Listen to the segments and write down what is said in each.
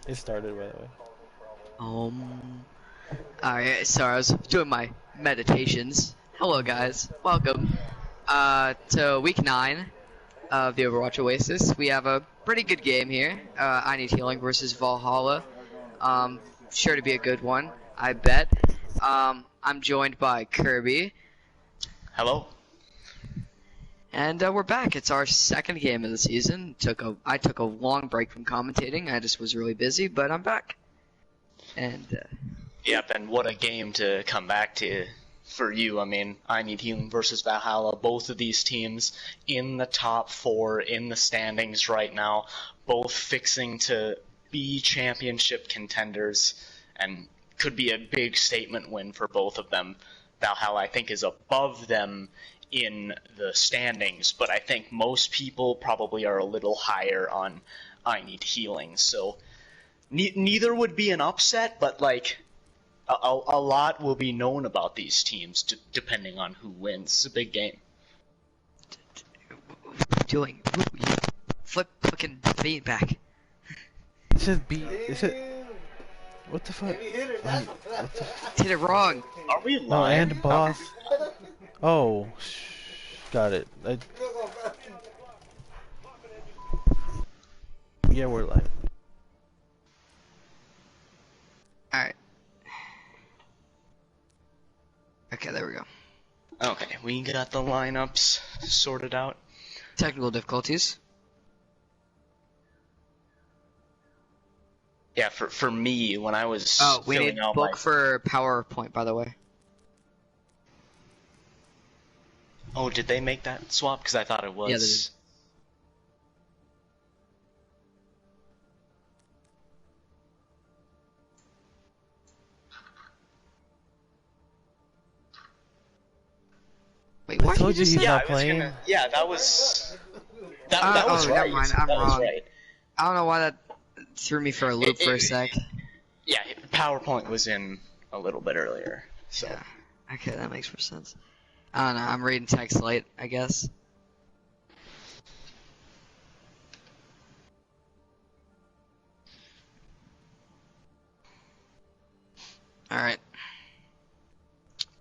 It started, by the way. Alright, sorry, I was doing my meditations. Hello guys, welcome to week 9 of the Overwatch Oasis. We have a pretty good game here. I Need Healing versus Valhalla. Sure to be a good one, I bet. I'm joined by Kirby. Hello. And we're back. It's our second game of the season. I took a long break from commentating. I just was really busy, but I'm back. And Yep, and what a game to come back to for you. I mean, I Need Healing versus Valhalla. Both of these teams in the top 4 in the standings right now, both fixing to be championship contenders, and could be a big statement win for both of them. Valhalla, I think, is above them in the standings, but I think most people probably are a little higher on I Need Healing, so neither would be an upset, but like a lot will be known about these teams depending on who wins. It's a big game. doing flip fucking feedback. It says B. Is it? What the fuck? Did it wrong. Are we live? No, and boss. Oh, got it. Yeah, we're live. Alright. Okay, there we go. Okay, we got the lineups sorted out. Technical difficulties. Yeah, for me, when I was we filling need out book my... for PowerPoint, by the way. Oh, did they make that swap? Because I thought it was... Yeah, they did. Wait, what? I told you he's Yeah, not playing. Yeah, that was... That was right. Never mind, I'm that was wrong. right. I don't know why that threw me for a loop for a sec. Yeah, PowerPoint was in a little bit earlier, so... Yeah. Okay, that makes more sense. I don't know, I'm reading text late, I guess. Alright.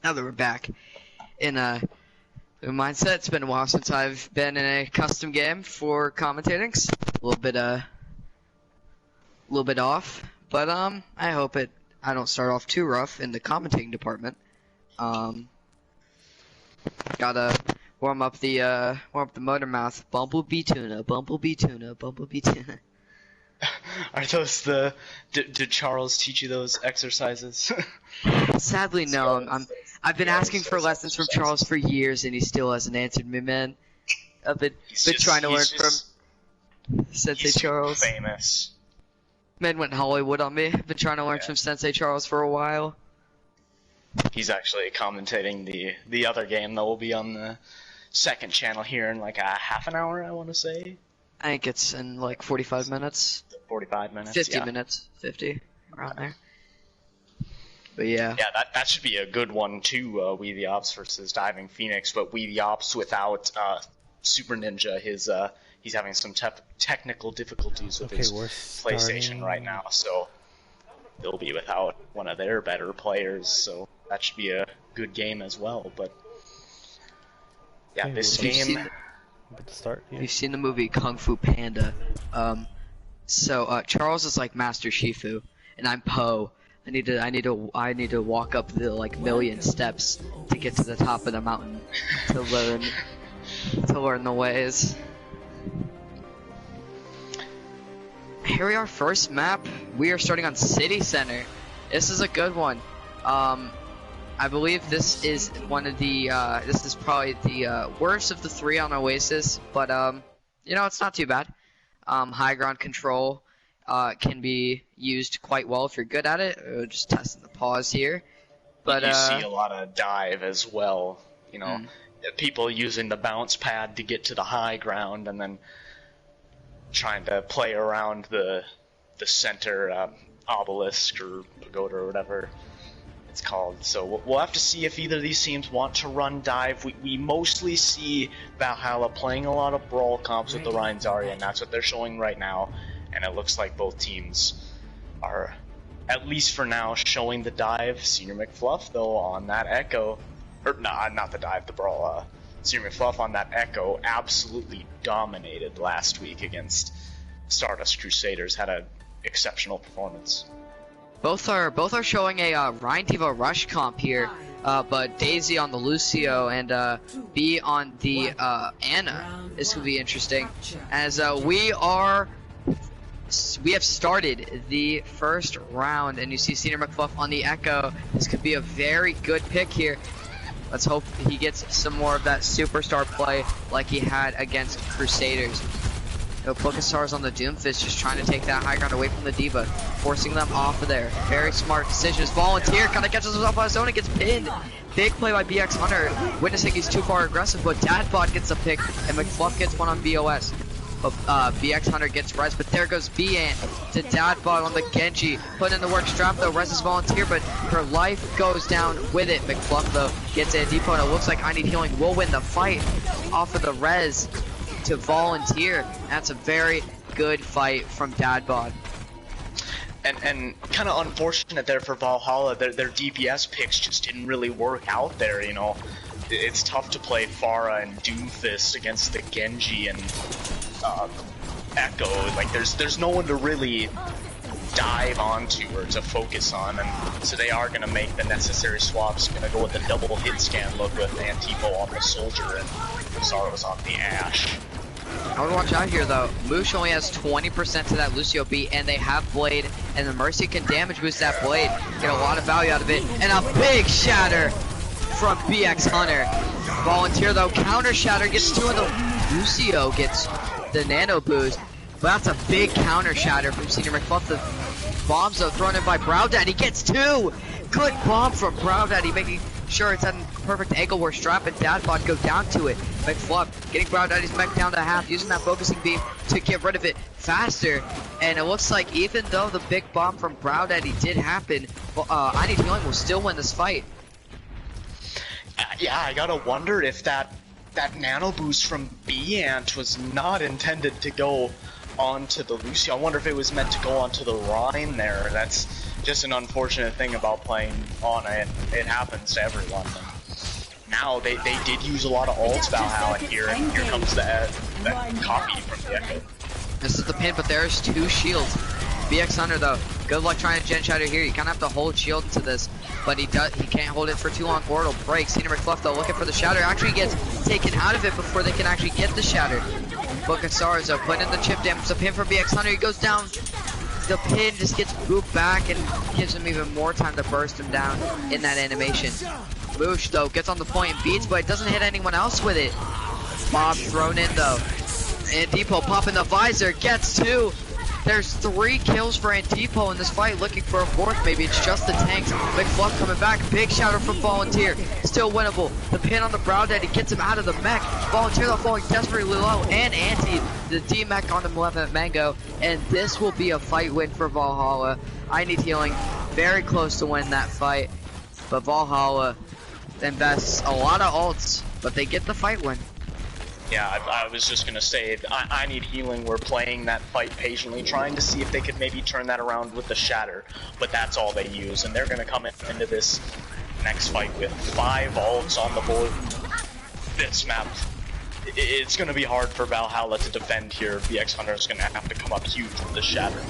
Now that we're back in a mindset, it's been a while since I've been in a custom game for commentating. A little bit off, but I hope I don't start off too rough in the commentating department. Gotta warm up the motor mouth. Bumblebee tuna, bumblebee tuna, bumblebee tuna. Are those the... Did Charles teach you those exercises? Sadly, no. I've been asking for lessons from Charles for years, and he still hasn't answered me, man. I've been trying to learn from Sensei Charles. Famous. Man went Hollywood on me. I've been trying to learn from Sensei Charles for a while. He's actually commentating the other game that will be on the second channel here in like a half an hour, I want to say. I think it's in like 45 minutes. 45 minutes. 50 yeah. minutes. 50 around there. But yeah. Yeah, that should be a good one too. We the Ops versus Diving Phoenix, but We the Ops without Super Ninja. He's having some technical difficulties with his PlayStation right now, so they'll be without one of their better players. So that should be a good game as well. But yeah, this game. You've seen the movie Kung Fu Panda. Charles is like Master Shifu, and I'm Po. I need to walk up the like million steps to get to the top of the mountain to learn the ways. Here we are, first map. We are starting on City Center. This is a good one. I believe this is one of the this is probably the worst of the 3 on Oasis, but you know, it's not too bad. High ground control can be used quite well if you're good at it. Just testing the pause here. But you see a lot of dive as well. You know, people using the bounce pad to get to the high ground and then trying to play around the center obelisk or pagoda or whatever. it's called. So we'll have to see if either of these teams want to run dive. We mostly see Valhalla playing a lot of brawl comps with the Ryan Zarya, and that's what they're showing right now. And it looks like both teams are, at least for now, showing the dive. Senior McFluff, though, on that Echo, or not the dive, the brawl. Senior McFluff on that Echo absolutely dominated last week against Stardust Crusaders. Had an exceptional performance. Both are showing a Ryan Devo rush comp here, but Daisy on the Lucio and B on the Anna. This could be interesting, as we have started the first round, and you see Senior McFluff on the Echo. This could be a very good pick here. Let's hope he gets some more of that superstar play like he had against Crusaders. Bookasaur's on the Doomfist, just trying to take that high ground away from the D.Va, forcing them off of there. Very smart decisions. Volunteer kind of catches himself on his own and gets pinned. Big play by BX Hunter, witnessing he's too far aggressive, but Dadbot gets a pick, and McFluff gets one on BOS. But BX Hunter gets res, but there goes B-Ant to Dadbot on the Genji. Put in the work strap though, res is Volunteer, but her life goes down with it. McFluff though gets a depot, and it looks like I Need Healing will win the fight off of the res to Volunteer. That's a very good fight from Dadbot. And kind of unfortunate there for Valhalla. Their DPS picks just didn't really work out there, you know. It's tough to play Pharah and Doomfist against the Genji and Echo. Like there's no one to really dive onto or to focus on, and so they are going to make the necessary swaps. Going to go with the double hit scan look with Antipo on the Soldier and Zara's on the Ashe. I would watch out here though. Moosh only has 20% to that Lucio beat, and they have Blade, and the Mercy can damage boost that Blade. Get a lot of value out of it, and a big shatter from BX Hunter. Volunteer though, counter shatter, gets two, and the Lucio gets the nano boost. But that's a big counter shatter from Senior McFluff. The bombs though thrown in by Brow Daddy, gets two! Good bomb from Brow Daddy, making sure it's at a perfect angle where Strap and Dadbot go down to it. McFluff getting Brow Daddy's mech down to half, using that focusing beam to get rid of it faster. And it looks like even though the big bomb from Brow Daddy did happen, I Need Healing will still win this fight. Yeah, I gotta wonder if that nano boost from B-Ant was not intended to go onto the Lucio. I wonder if it was meant to go onto the Rhine there. That's just an unfortunate thing about playing Ana, and it happens to everyone. And now they did use a lot of ults Valhalla here, and here comes that copy from the Echo. This is the pin, but there's two shields. BX Hunter though, good luck trying to gen shatter here. You kind of have to hold shield into this, but he can't hold it for too long or it'll break. Senior McFluff though looking for the shatter, actually gets taken out of it before they can actually get the shatter. Bookasaur's though putting in the chip damage. The pin from BX Hunter, he goes down. The pin just gets booped back and gives him even more time to burst him down in that animation. Moosh though gets on the point and beats, but it doesn't hit anyone else with it. Bob thrown in though. Antipo popping the visor, gets two. There's 3 kills for Antipo in this fight, looking for a 4th. Maybe it's just the tanks. McFluff coming back. Big shatter from Volunteer. Still winnable. The pin on the Brow Daddy gets him out of the mech. Volunteer though falling desperately low. And Anti, the D-mech on the Malevolent Mango. And this will be a fight win for Valhalla. I Need Healing very close to win that fight. But Valhalla invests a lot of ults, but they get the fight win. Yeah, I was just gonna say, I Need Healing were playing that fight patiently, trying to see if they could maybe turn that around with the shatter, but that's all they use, and they're gonna come into this next fight with 5 ults on the board. This map, it's gonna be hard for Valhalla to defend here. BX Hunter's gonna have to come up huge with the shatter.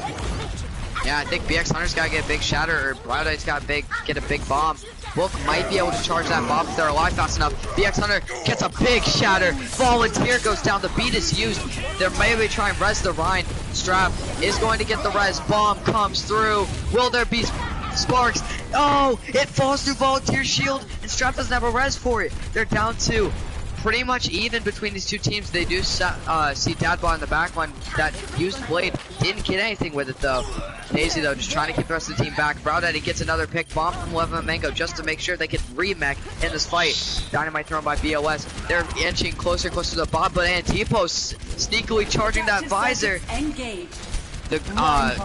Yeah, I think BX Hunter's gotta get a big shatter, or Brow Daddy's gotta get a big bomb. Book might be able to charge that bomb if they're alive fast enough. BX Hunter gets a big shatter. Volunteer goes down. The beat is used. They're maybe trying to res the Rhine. Strap is going to get the res. Bomb comes through. Will there be sparks? Oh, it falls through Volunteer's shield, and Strap doesn't have a res for it. They're down 2. Pretty much even between these two teams. They do see Dadbot in the back line that used Blade. Didn't get anything with it though. Daisy though just trying to keep the rest of the team back. Brow Daddy gets another pick. Bomb from Malevolent Mango just to make sure they can remech in this fight. Dynamite thrown by BOS. They're inching closer and closer to the bomb, but Antipo sneakily charging that visor. The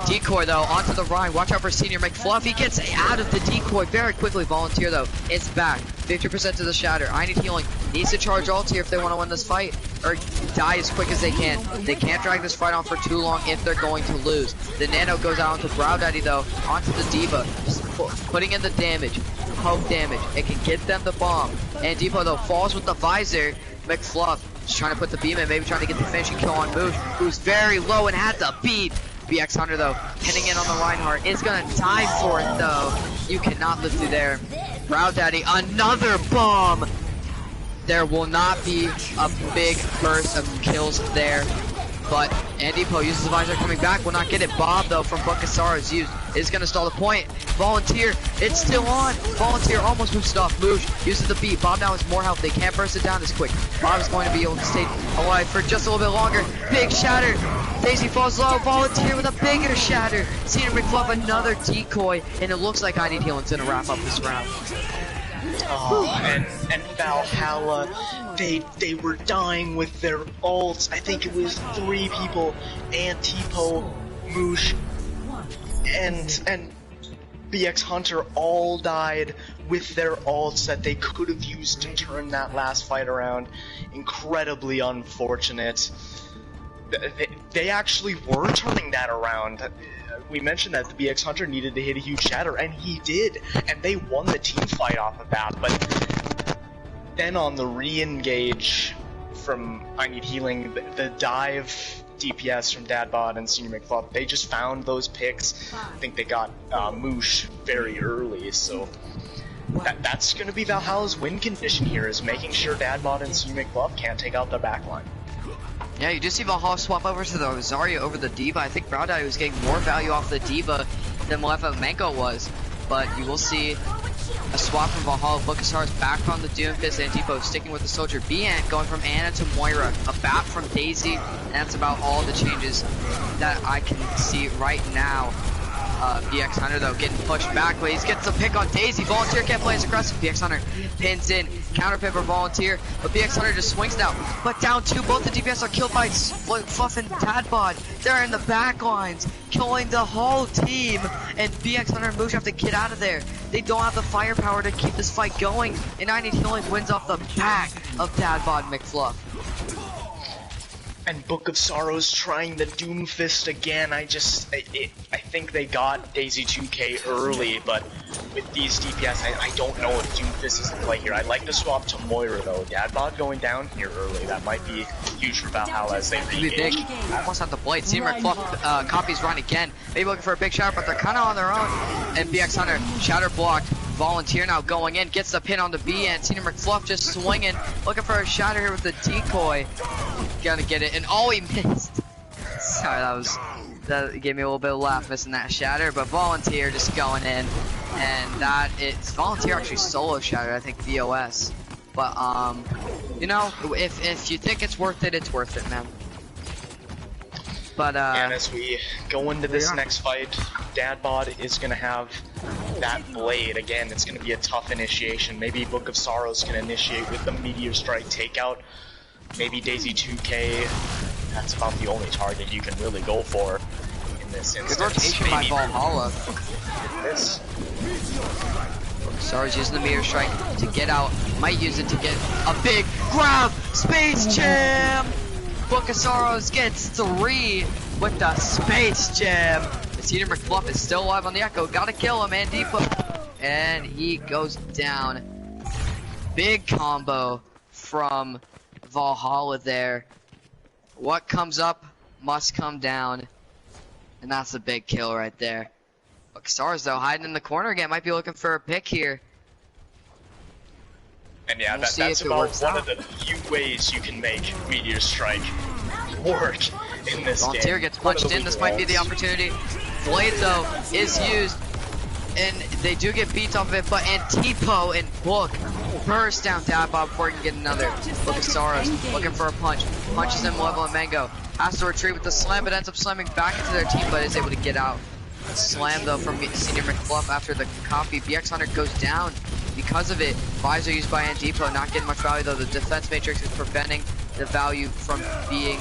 decoy though onto the Rhine. Watch out for Senior McFluff. He gets out of the decoy very quickly. Volunteer though is back. 50% to the shatter. I need healing. Needs to charge ult here if they want to win this fight or die as quick as they can. They can't drag this fight on for too long if they're going to lose. The Nano goes out onto Brow Daddy though, onto the Diva, just putting in the damage, poke damage. It can get them the bomb. And Depot though falls with the visor. McFluff just trying to put the beam in, maybe trying to get the finishing kill on Moosh, who's very low and had the beat. BX Hunter though, pinning in on the Reinhardt, is gonna die for it though. You cannot live through there. Brow Daddy, another bomb. There will not be a big burst of kills there. But Andy Poe uses the visor coming back, will not get it. Bob though from Bukasara is used, is gonna stall the point. Volunteer, it's still on. Volunteer almost moves it off. Moosh uses the beat. Bob now has more health, they can't burst it down as quick. Bob is going to be able to stay alive for just a little bit longer. Big shatter, Daisy falls low. Volunteer with a bigger shatter. Senior McFluff another decoy, and it looks like I Need Healing's gonna wrap up this round. Oh, and Valhalla, they were dying with their ults. I think it was 3 people, Antipo, Moosh, and BX Hunter all died with their ults that they could have used to turn that last fight around. Incredibly unfortunate. They actually were turning that around. We mentioned that the BX Hunter needed to hit a huge shatter, and he did, and they won the team fight off of that. But then on the re-engage from I Need Healing, the dive DPS from Dadbot and Senior McFluff, they just found those picks. I think they got Moosh very early, so that's going to be Valhalla's win condition here, is making sure Dadbot and Senior McFluff can't take out their backline. Yeah, you just see Valhalla swap over to the Rosario over the Diva. I think Brow Daddy was getting more value off the Diva than Malefico was. But you will see a swap from Valhalla. Bukasar's back on the Doomfist, and Depot sticking with the Soldier. B-Ant going from Anna to Moira. A bat from Daisy, and that's about all the changes that I can see right now. BX Hunter though getting pushed back, but he gets a pick on Daisy. Volunteer can't play as aggressive. BX Hunter pins in, counter pin for Volunteer, but BX Hunter just swings now. But down 2, both the DPS are killed by Fluff and Tadbot. They're in the back lines, killing the whole team, and BX Hunter and Moosh have to get out of there. They don't have the firepower to keep this fight going, and I Need Healing wins off the back of Tadbot and McFluff. And Book of Sorrows trying the Doomfist again. I think they got Daisy 2K early, but with these DPS, I don't know if Doomfist is the play here. I'd like to swap to Moira though. Dadbot going down here early, that might be huge for Valhalla as they re-engage. Almost at the blade. Senior McFluff copies run again. Maybe looking for a big shatter, but they're kind of on their own. And BX Hunter, shatter blocked. Volunteer now going in, gets the pin on the B, and Senior McFluff just swinging, looking for a shatter here with the decoy. Gonna get it, and oh, he missed. Sorry, that gave me a little bit of a laugh missing that shatter, but Volunteer just going in, and that is Volunteer actually solo shatter, I think VOS. But you know, if you think it's worth it, man. But and as we go into this next fight, Dadbot is gonna have that blade again. It's gonna be a tough initiation. Maybe Book of Sorrows can initiate with the Meteor Strike takeout. Maybe Daisy 2K. That's about the only target you can really go for in this instance. Good rotation by Valhalla. This. Sorry's using the Meteor Strike to get out. Might use it to get a big grab. Space Jam! Book of Sorrows gets 3 with the Space Jam. Senior McFluff is still alive on the Echo. Gotta kill him, and Depot. And he goes down. Big combo from Valhalla there. What comes up must come down. And that's a big kill right there. Stars though hiding in the corner again, might be looking for a pick here. And yeah, that's about one of the few ways you can make Meteor Strike work in this game. Volunteer gets punched in, this might be the opportunity. Blade though is used, and they do get beats off of it, but Antipo and Book burst down Dadbot before he can get another. Book of Sorrows looking for a punch. Punches him level and Mango. Has to retreat with the slam, but ends up slamming back into their team, but is able to get out. Slam though from Senior McFluff after the copy. BX Hunter goes down because of it. Visor used by Antipo, not getting much value though. The defense matrix is preventing the value from being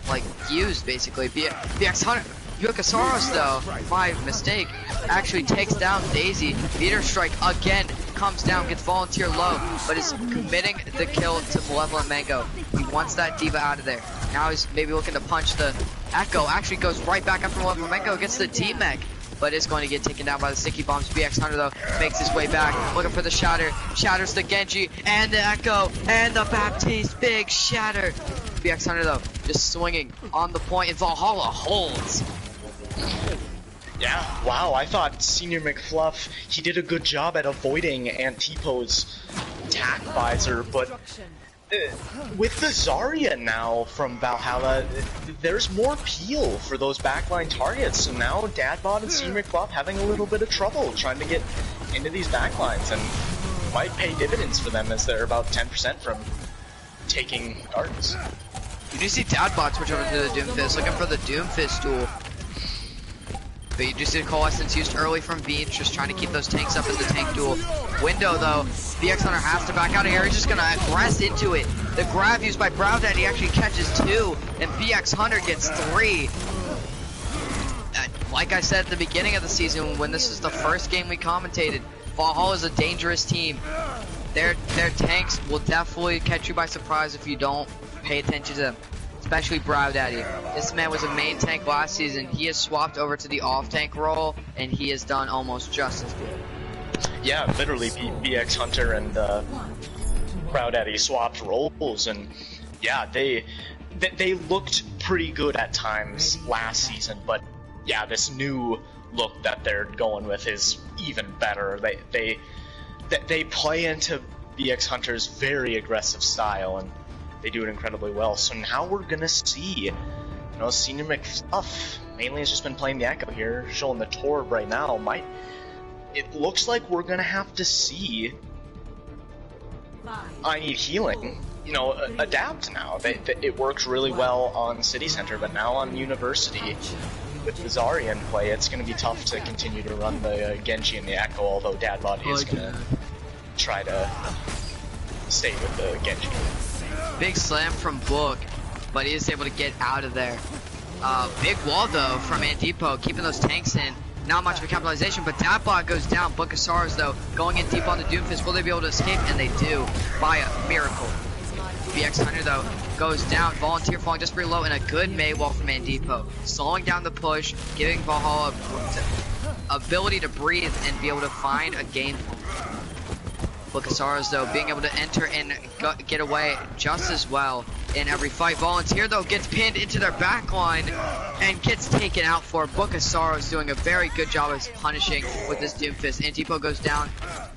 like used basically. BX Hunter Bukasaurus, though, my mistake, actually takes down Daisy. Meteor Strike again comes down, gets Volunteer low, but is committing the kill to Malevolent Mango. He wants that Diva out of there. Now he's maybe looking to punch the Echo. Actually goes right back after Malevolent Mango, gets the D-Mech, but is going to get taken down by the sticky bombs. BX Hunter, though, makes his way back, looking for the Shatter. Shatters the Genji, and the Echo, and the Baptiste. Big Shatter. BX Hunter, though, just swinging on the point, and Valhalla holds. Yeah, wow, I thought Senior McFluff, he did a good job at avoiding Antipo's attack visor, but with the Zarya now from Valhalla, there's more peel for those backline targets, so now Dadbot and Senior McFluff having a little bit of trouble trying to get into these backlines, and might pay dividends for them as they're about 10% from taking darts. You do see Dadbot switch over to the Doomfist, looking for the Doomfist duel. But you do see the Coalescence used early from Beans, just trying to keep those tanks up in the tank duel. Window, though, BX Hunter has to back out of here. He's just going to aggress into it. The grab used by Brow Daddy actually catches 2, and BX Hunter gets 3. Like I said at the beginning of the season, when this is the first game we commentated, Valhalla is a dangerous team. Their tanks will definitely catch you by surprise if you don't pay attention to them. Especially Brow Daddy. This man was a main tank last season. He has swapped over to the off-tank role, and he has done almost just as good. Yeah, literally, BX Hunter and Brow Daddy swapped roles, and yeah, they looked pretty good at times last season, but yeah, this new look that they're going with is even better. They play into BX Hunter's very aggressive style, and they do it incredibly well. So now we're gonna see, Senior McFluff mainly has just been playing the Echo here, showing the Torb right now. It looks like we're gonna have to see I Need Healing, adapt now. It works really well on City Center, but now on University, with the Zarya in play, it's gonna be tough to continue to run the Genji and the Echo, although Dadbot is gonna try to stay with the Genji. Big slam from Book, but he is able to get out of there. Big wall, though, from Antipo, keeping those tanks in. Not much of a capitalization, but Dadbot goes down. Bukasaurus, though, going in deep on the Doomfist. Will they be able to escape? And they do, by a miracle. BX Hunter, though, goes down. Volunteer falling just pretty low, and a good May wall from Antipo. Slowing down the push, giving Valhalla ability to breathe and be able to find a game point. Bukasaurus, though, being able to enter and get away just as well in every fight. Volunteer, though, gets pinned into their backline and gets taken out for Bukasaurus, doing a very good job of punishing with this Doomfist. Antipo goes down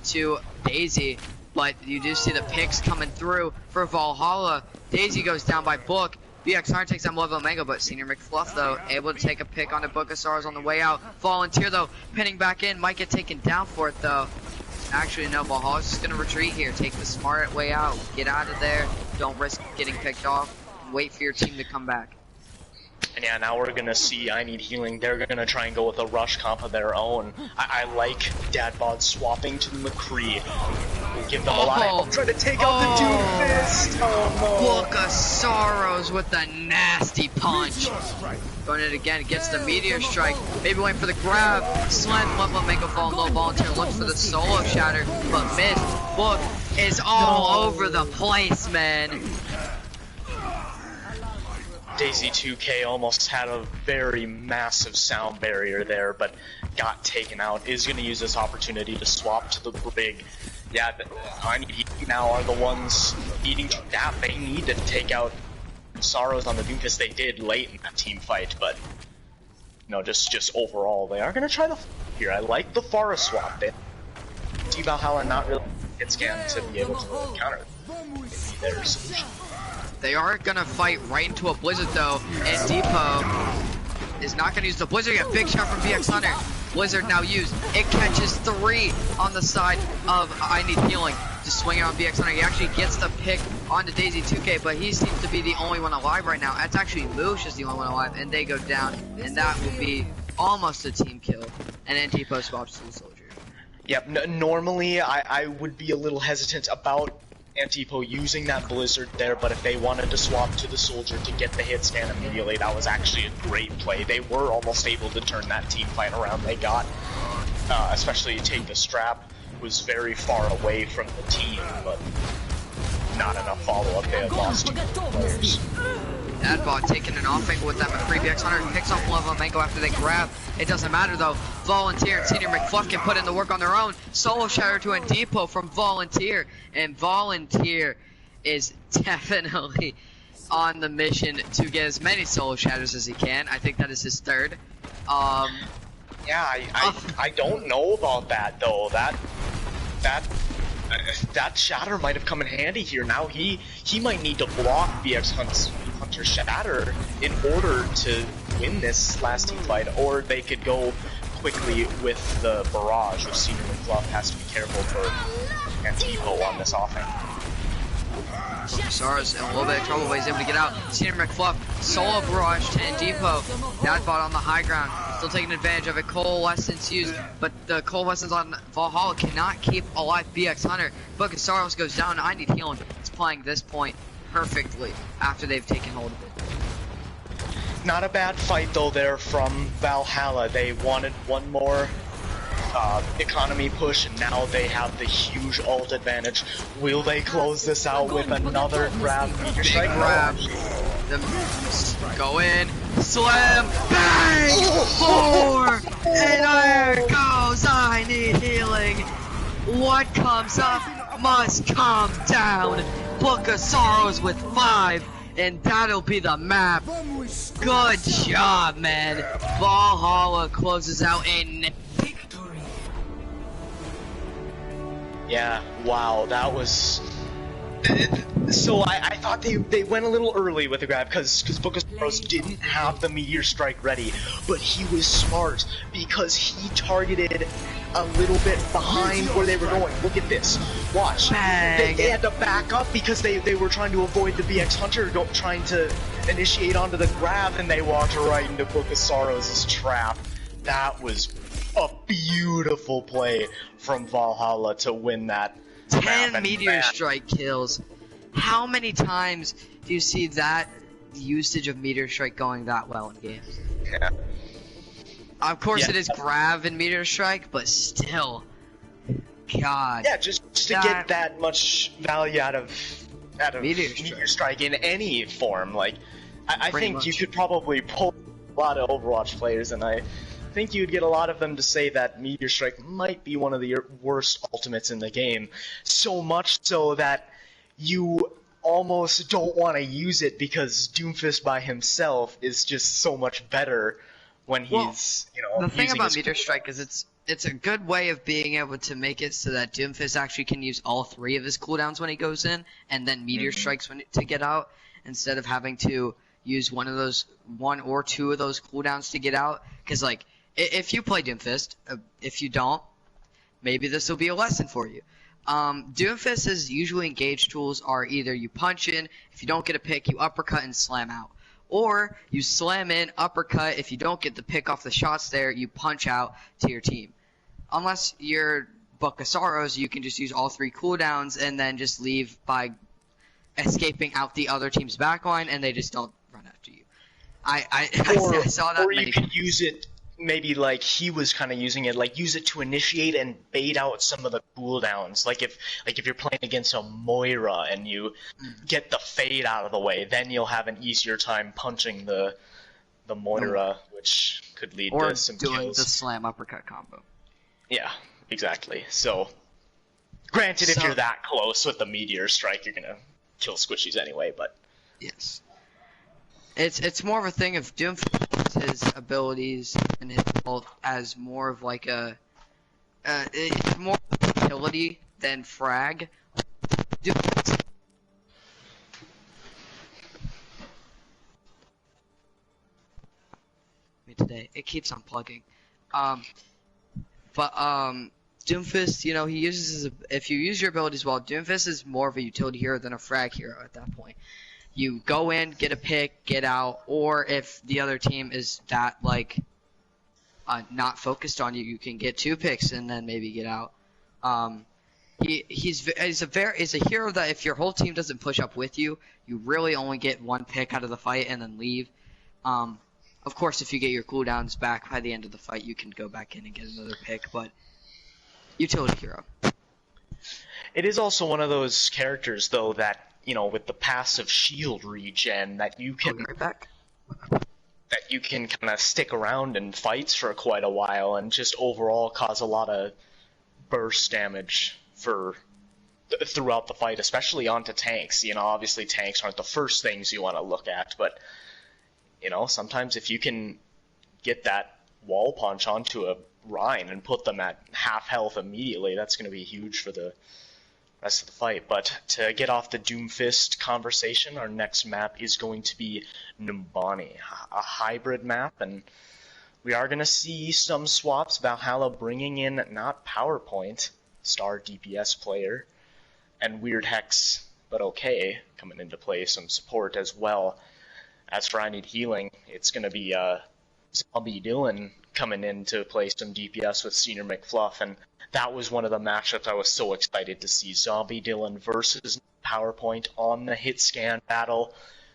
to Daisy, but you do see the picks coming through for Valhalla. Daisy goes down by Book. BX Hunter takes down Malevolent Mango, but Senior McFluff, though, able to take a pick onto Bukasaurus on the way out. Volunteer, though, pinning back in, might get taken down for it, though. Actually, no, Valhalla's just gonna retreat here. Take the smart way out. Get out of there. Don't risk getting picked off. Wait for your team to come back. And yeah, now we're gonna see I Need Healing. They're gonna try and go with a rush comp of their own. I like Dadbot swapping to McCree. Give them a lot of help. Try to take out the Doomfist. Oh no. Bukasaurus with a nasty punch. Going it again, gets the Meteor Strike. Maybe waiting for the grab. Slam, Malevolent Mango fall low. Volunteer looks for the solo shatter, but missed. Book is all over the place, man. Daisy 2K almost had a very massive sound barrier there, but got taken out. Is going to use this opportunity to swap to the brig. Yeah, I Need Healing now are the ones needing to adapt. They need to take out Sorrows on the Doomfist. They did late in that team fight, but just overall, they are going to try the here. I like the Forest swap. They see Valhalla not really hit scan to be able to counter their solution. They are gonna fight right into a Blizzard, though, and Depot is not gonna use the Blizzard yet. Big shot from BX Hunter. Blizzard now used. It catches 3 on the side of I Need Healing. Just swing it on BX Hunter. He actually gets the pick onto Daisy 2K, but he seems to be the only one alive right now. That's actually Moosh is the only one alive, and they go down, and that will be almost a team kill. And then Depot swaps to the Soldier. Yep, normally I would be a little hesitant about Antipo using that Blizzard there, but if they wanted to swap to the Soldier to get the hit stand immediately, that was actually a great play. They were almost able to turn that team fight around. They got, especially Take the Strap, was very far away from the team, but not enough follow-up. They had lost 2 players. Adbot taking an off angle with them. A 3BX100 picks off one of them. Mango after they grab. It doesn't matter though. Volunteer and Senior McFluff can put in the work on their own. Solo Shatter to Depot from Volunteer. And Volunteer is definitely on the mission to get as many Solo Shatters as he can. I think that is his third. Yeah, I don't know about that though. That shatter might have come in handy here. Now he might need to block VX Hunter Shatter in order to win this last team fight, or they could go quickly with the barrage, which Senior McFluff has to be careful for Antipo on this offense. Sars in a little bit of trouble, but he's able to get out. Senior McFluff, solo barrage to Depot. Dadbot on the high ground, still taking advantage of it. Coalescence used, but the Coalescence on Valhalla cannot keep alive BX Hunter. Book of Sorrows goes down. I need healing. It's playing this point perfectly after they've taken hold of it. Not a bad fight though there from Valhalla. They wanted one more economy push, and now they have the huge ult advantage. Will they close this out with another grab? Meteor Strike grab. Go in, slam, bang, 4, and there goes. I need healing. What comes up must come down. Book of Sorrows with 5, and that'll be the map. Good job, man. Valhalla closes out in victory. Yeah, wow, that was... So I thought they went a little early with the grab because Book of Sorrows didn't have the Meteor Strike ready, but he was smart because he targeted a little bit behind where they were going. Look at this. Watch. They had to back up because they were trying to avoid the BX Hunter trying to initiate onto the grab, and they walked right into Book of Sorrows' trap. That was a beautiful play from Valhalla to win that. 10 Meteor Strike kills. How many times do you see that usage of Meteor Strike going that well in games? Yeah. Of course it is grab and Meteor Strike, but still. God. Yeah, just to get that much value out of Meteor Strike in any form. Like, I think you could probably pull a lot of Overwatch players, and I think you'd get a lot of them to say that Meteor Strike might be one of the worst ultimates in the game. So much so that you almost don't want to use it because Doomfist by himself is just so much better when he's, the thing about Meteor Strike is it's a good way of being able to make it so that Doomfist actually can use all 3 of his cooldowns when he goes in, and then Meteor Strikes to get out, instead of having to use one or two of those cooldowns to get out. Because, like, if you play Doomfist, if you don't, maybe this will be a lesson for you. Doomfist's usually engaged tools are either you punch in, if you don't get a pick, you uppercut and slam out. Or you slam in, uppercut, if you don't get the pick off the shots there, you punch out to your team. Unless you're Book of Sorrows, you can just use all 3 cooldowns and then just leave by escaping out the other team's backline, and they just don't run after you. I saw that. Or you could use it, maybe like he was kind of using it, like use it to initiate and bait out some of the cooldowns. Like if you're playing against a Moira and you get the fade out of the way, then you'll have an easier time punching the Moira, which could lead to some kills. Or doing the slam uppercut combo. Yeah, exactly. So, granted, if you're that close with the Meteor Strike, you're gonna kill squishies anyway, but... Yes. It's more of a thing of Doomfist, his abilities and his ult as more of like a it's more utility than frag. Today it keeps on plugging. Doomfist, he uses if you use your abilities well, Doomfist is more of a utility hero than a frag hero at that point. You go in, get a pick, get out, or if the other team is that, like, not focused on you, you can get 2 picks and then maybe get out. He's a hero that if your whole team doesn't push up with you, you really only get one pick out of the fight and then leave. Of course, if you get your cooldowns back by the end of the fight, you can go back in and get another pick. But utility hero. It is also one of those characters, though, that with the passive shield regen, that you can Right back. kind of stick around in fights for quite a while and just overall cause a lot of burst damage throughout the fight, especially onto tanks. Obviously tanks aren't the first things you want to look at, but sometimes if you can get that wall punch onto a Rhine and put them at half health immediately, that's going to be huge for the rest of the fight. But to get off the Doomfist conversation, our next map is going to be Numbani, a hybrid map, and we are going to see some swaps. Valhalla bringing in not PowerPoint, star DPS player, and Weird Hex, but okay, coming into play, some support as well. As for I Need Healing, it's going to be Zombie Dylan coming in to play some DPS with Senior McFluff, and that was one of the matchups I was so excited to see. Zombie Dylan versus PowerPoint on the hit scan battle.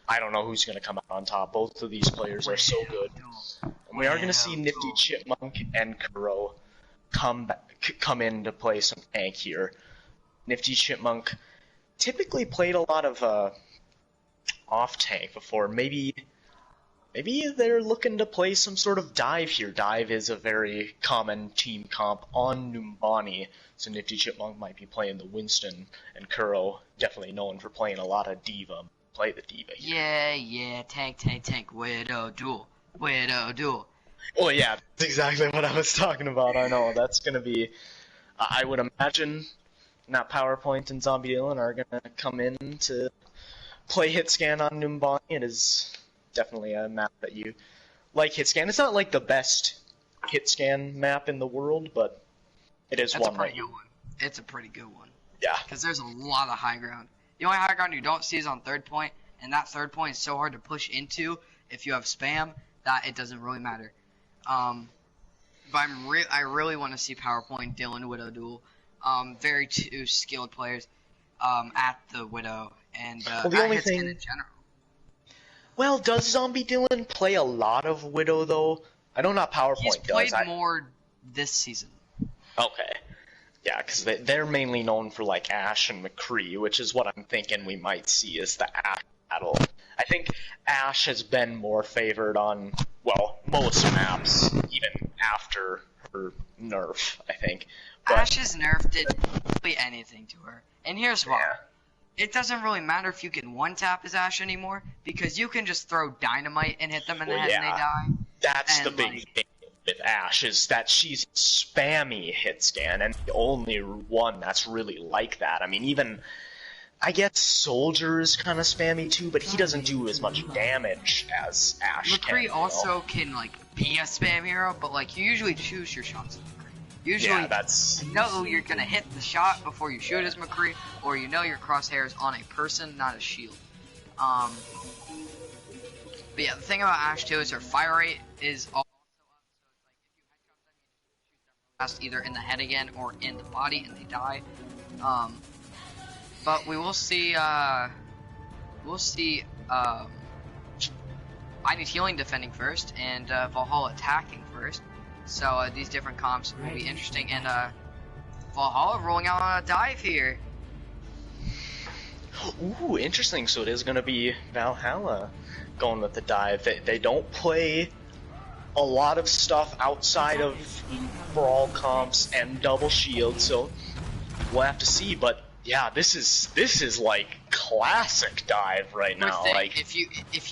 I don't know who's going to come out on top. Both of these players are so good. And we are going to see Nifty Chipmunk and Kuro come in to play some tank here. Nifty Chipmunk typically played a lot of off tank before. Maybe they're looking to play some sort of dive here. Dive is a very common team comp on Numbani, so Nifty Chipmunk might be playing the Winston, and Kuro definitely known for playing a lot of Diva. Play the Diva here. Yeah, tank, Widow duel. Oh yeah, that's exactly what I was talking about. I know, that's gonna be, I would imagine, not PowerPoint and Zombie Dylan are gonna come in to play hit scan on Numbani. It is definitely a map that you like hit scan. It's not like the best hit scan map in the world, but it is one. It's a pretty good one. Yeah. Because there's a lot of high ground. The only high ground you don't see is on third point, and that third point is so hard to push into if you have spam that it doesn't really matter. But I really want to see PowerPoint, Dylan, Widow duel. Very two skilled players at the Widow and well, the only thing in general. Well, does Zombie Dylan play a lot of Widow, though? I know not PowerPoint He's does. played more this season. Okay. Yeah, because they're mainly known for, like, Ashe and McCree, which is what I'm thinking we might see as the Ashe battle. I think Ashe has been more favored on, well, most maps, even after her nerf, I think. But Ashe's nerf did really anything to her. And here's why. Yeah. It doesn't really matter if you can one-tap as Ashe anymore, because you can just throw dynamite and hit them in the head and they die. That's and the big thing with Ashe, is that she's spammy hit scan, and the only one that's really like that. I mean, even, I guess Soldier is kind of spammy too, but he doesn't do as much damage as Ashe McCree can. also can, like, be a spam hero, but, like, you usually choose your shots with McCree. Usually, you know you're gonna hit the shot before you shoot as McCree, or you know your crosshair is on a person, not a shield. But yeah, the thing about Ashe too is her fire rate is also up, so it's like if you headshot them, you shoot them fast, either in the head again or in the body, and they die. But we will see. I Need Healing defending first, and Valhalla attacking first. So these different comps will be interesting, and Valhalla rolling out on a dive here. Ooh, interesting. So it is going to be Valhalla going with the dive. They don't play a lot of stuff outside of brawl comps and double shield, so we'll have to see. But yeah, this is like classic dive right now. Like if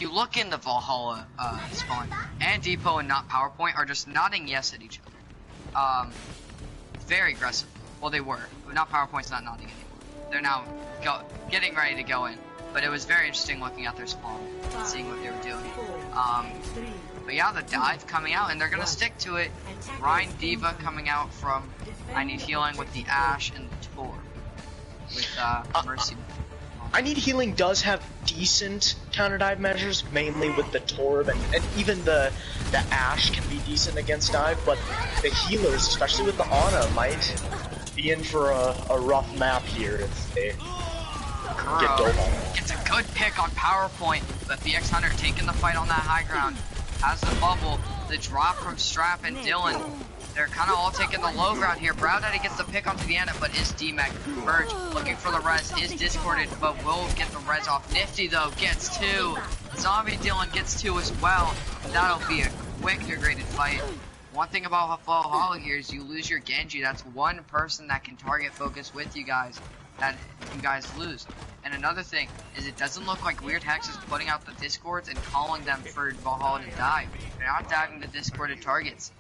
you look in the Valhalla spawn, and Depot and not PowerPoint are just nodding yes at each other. Very aggressive. Well, they were. But not PowerPoint's not nodding anymore. They're now getting ready to go in. But it was very interesting looking at their spawn and seeing what they were doing. But yeah, the dive coming out, and they're gonna stick to it. Rhine Diva coming out from I Need Healing with the Ashe and the Tor. With Mercy. I Need Healing does have decent counter dive measures, mainly with the Torb, and even the Ashe can be decent against dive, but the healers, especially with the Ana, might be in for a rough map here if they get dove on. Gets a good pick on PowerPoint, but BX Hunter taking the fight on that high ground. Has the bubble, the drop from Strap and Dylan. They're kind of all taking the low ground here. Brow Daddy gets the pick onto the end, but is DMAC. Verge looking for the res, is discorded, but will get the res off. Nifty though gets 2. Zombie Dylan gets 2 as well. That'll be a quick degraded fight. One thing about Valhalla here is you lose your Genji. That's one person that can target focus with you guys. That you guys lose. And another thing is it doesn't look like Weird Hex is putting out the discords and calling them for Valhalla to dive. They're not diving the discorded targets.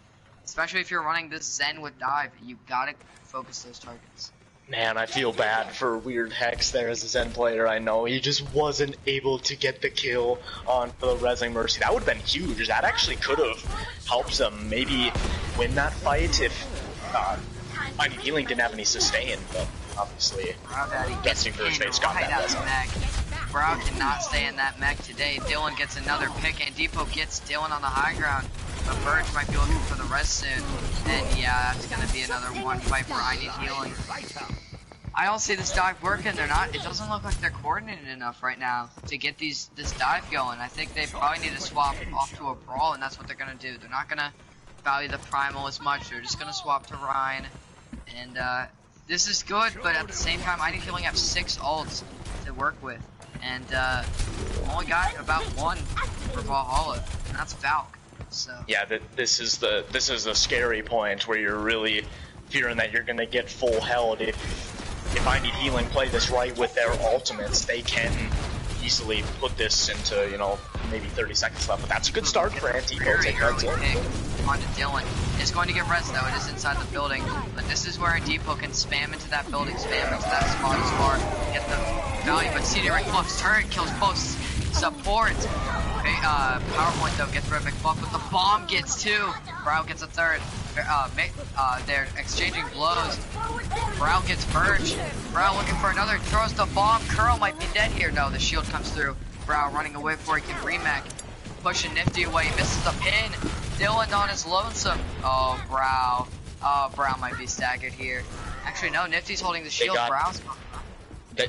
Especially if you're running this Zen with dive, you gotta focus those targets. Man, I feel bad for Weird Hex there as a Zen player. I know he just wasn't able to get the kill on the Resing Mercy. That would have been huge. That actually could have helped them maybe win that fight if I mean, Healing didn't have any sustain, but obviously Destiny for Space got that Resing. Brow cannot stay in that mech today. Dylan gets another pick, and Depot gets Dylan on the high ground. But Verge might be looking for the rest soon. And yeah, that's gonna be another one fight for I Need Healing. I don't see this dive working. They're not. It doesn't look like they're coordinated enough right now to get this dive going. I think they probably need to swap off to a brawl, and that's what they're gonna do. They're not gonna value the primal as much. They're just gonna swap to Rhine. And this is good, but at the same time, I Need Healing have 6 ults to work with, and only got about 1 for Valhalla, and that's Valk. So yeah, this is the scary point where you're really fearing that you're gonna get full held if I Need Healing play this right with their ultimates. They can easily put this into, you know, maybe 30 seconds left. But that's a good start for Antico. Take that pick onto Dylan. It's going to get res though. It is inside the building, but this is where Antico can spam into that building, spam into that spot as far, get the value. But CD right close turret kills both supports. Okay, PowerPoint though gets rid of McBuck, but the bomb gets 2. Brow gets a 3rd. They're exchanging blows. Brow gets Verge. Brow looking for another, throws the bomb. Curl might be dead here. No, the shield comes through. Brow running away before he can remake. Pushing Nifty away, misses a pin. Dylan on his lonesome. Oh, Brow. Oh, Brow might be staggered here. Actually, no, Nifty's holding the shield. Brow's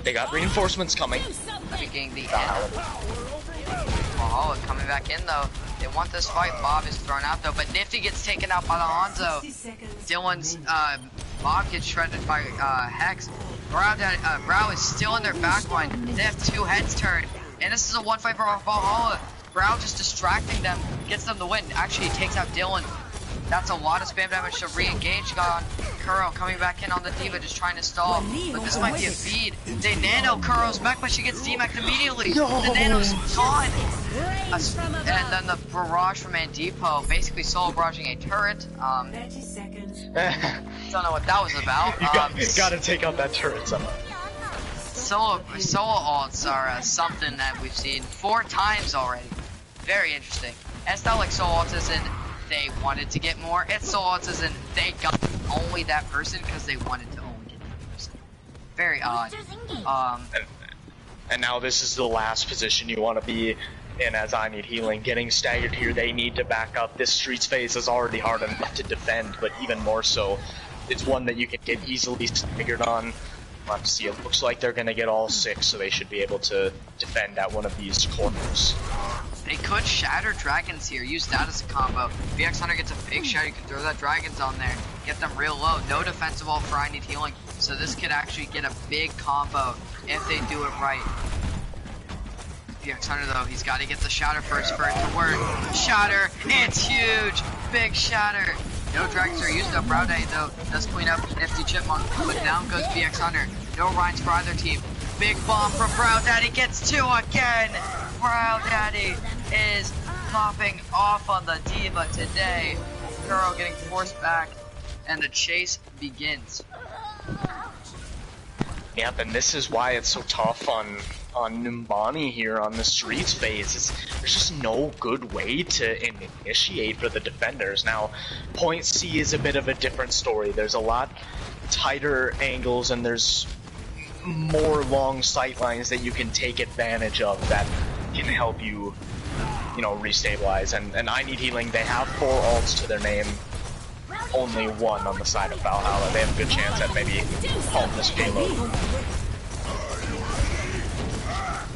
they got reinforcements coming. Picking the end. Valhalla coming back in though. They want this fight. Bob is thrown out though, but Nifty gets taken out by the Hanzo. Dylan's Bob gets shredded by Hex. Brow is still in their backline. They have 2 heads turned, and this is a 1 fight for Valhalla. Brow just distracting them, gets them the win. Actually, he takes out Dylan. That's a lot of spam damage to re-engage. Got Kuro coming back in on the Diva, just trying to stall. But this might be a feed. They nano Kuro's mech, but she gets D-Mech immediately. No. The nano's gone. And then the barrage from Andipo, basically solo barraging a turret. 30 seconds. Don't know what that was about. You gotta take out that turret somehow. Solo ults are something that we've seen 4 times already. Very interesting. And it's not like solo ults is in they wanted to get more. It's solo ults is in they got only that person because they wanted to only get that person. Very odd. And now this is the last position you want to be in as I Need Healing. Getting staggered here, they need to back up. This Streets phase is already hard enough to defend, but even more so, it's one that you can get easily staggered on. Let's see, it looks like they're going to get all 6, so they should be able to defend at one of these corners. They could shatter dragons here, use that as a combo. VX Hunter gets a big shatter, you can throw that dragons on there, get them real low. No defensive ult for I Need Healing, so this could actually get a big combo if they do it right. VX Hunter though, he's got to get the shatter first for it to work. Shatter, it's huge, big shatter. No dragons are used up. Brow Daddy though does clean up Nifty Chipmunk, but down goes VX Hunter. No Rhines for either team. Big bomb from Brow Daddy, gets 2 again. Brow Daddy is popping off on the Diva today. Kuro getting forced back, and the chase begins. Yep, and this is why it's so tough on Numbani here on the Streets phase. There's just no good way to initiate for the defenders. Now, Point C is a bit of a different story. There's a lot tighter angles and there's more long sight lines that you can take advantage of that can help you, you know, restabilize. And I Need Healing, they have 4 ults to their name. only one on the side of Valhalla. They have a good chance at maybe hauling this payload.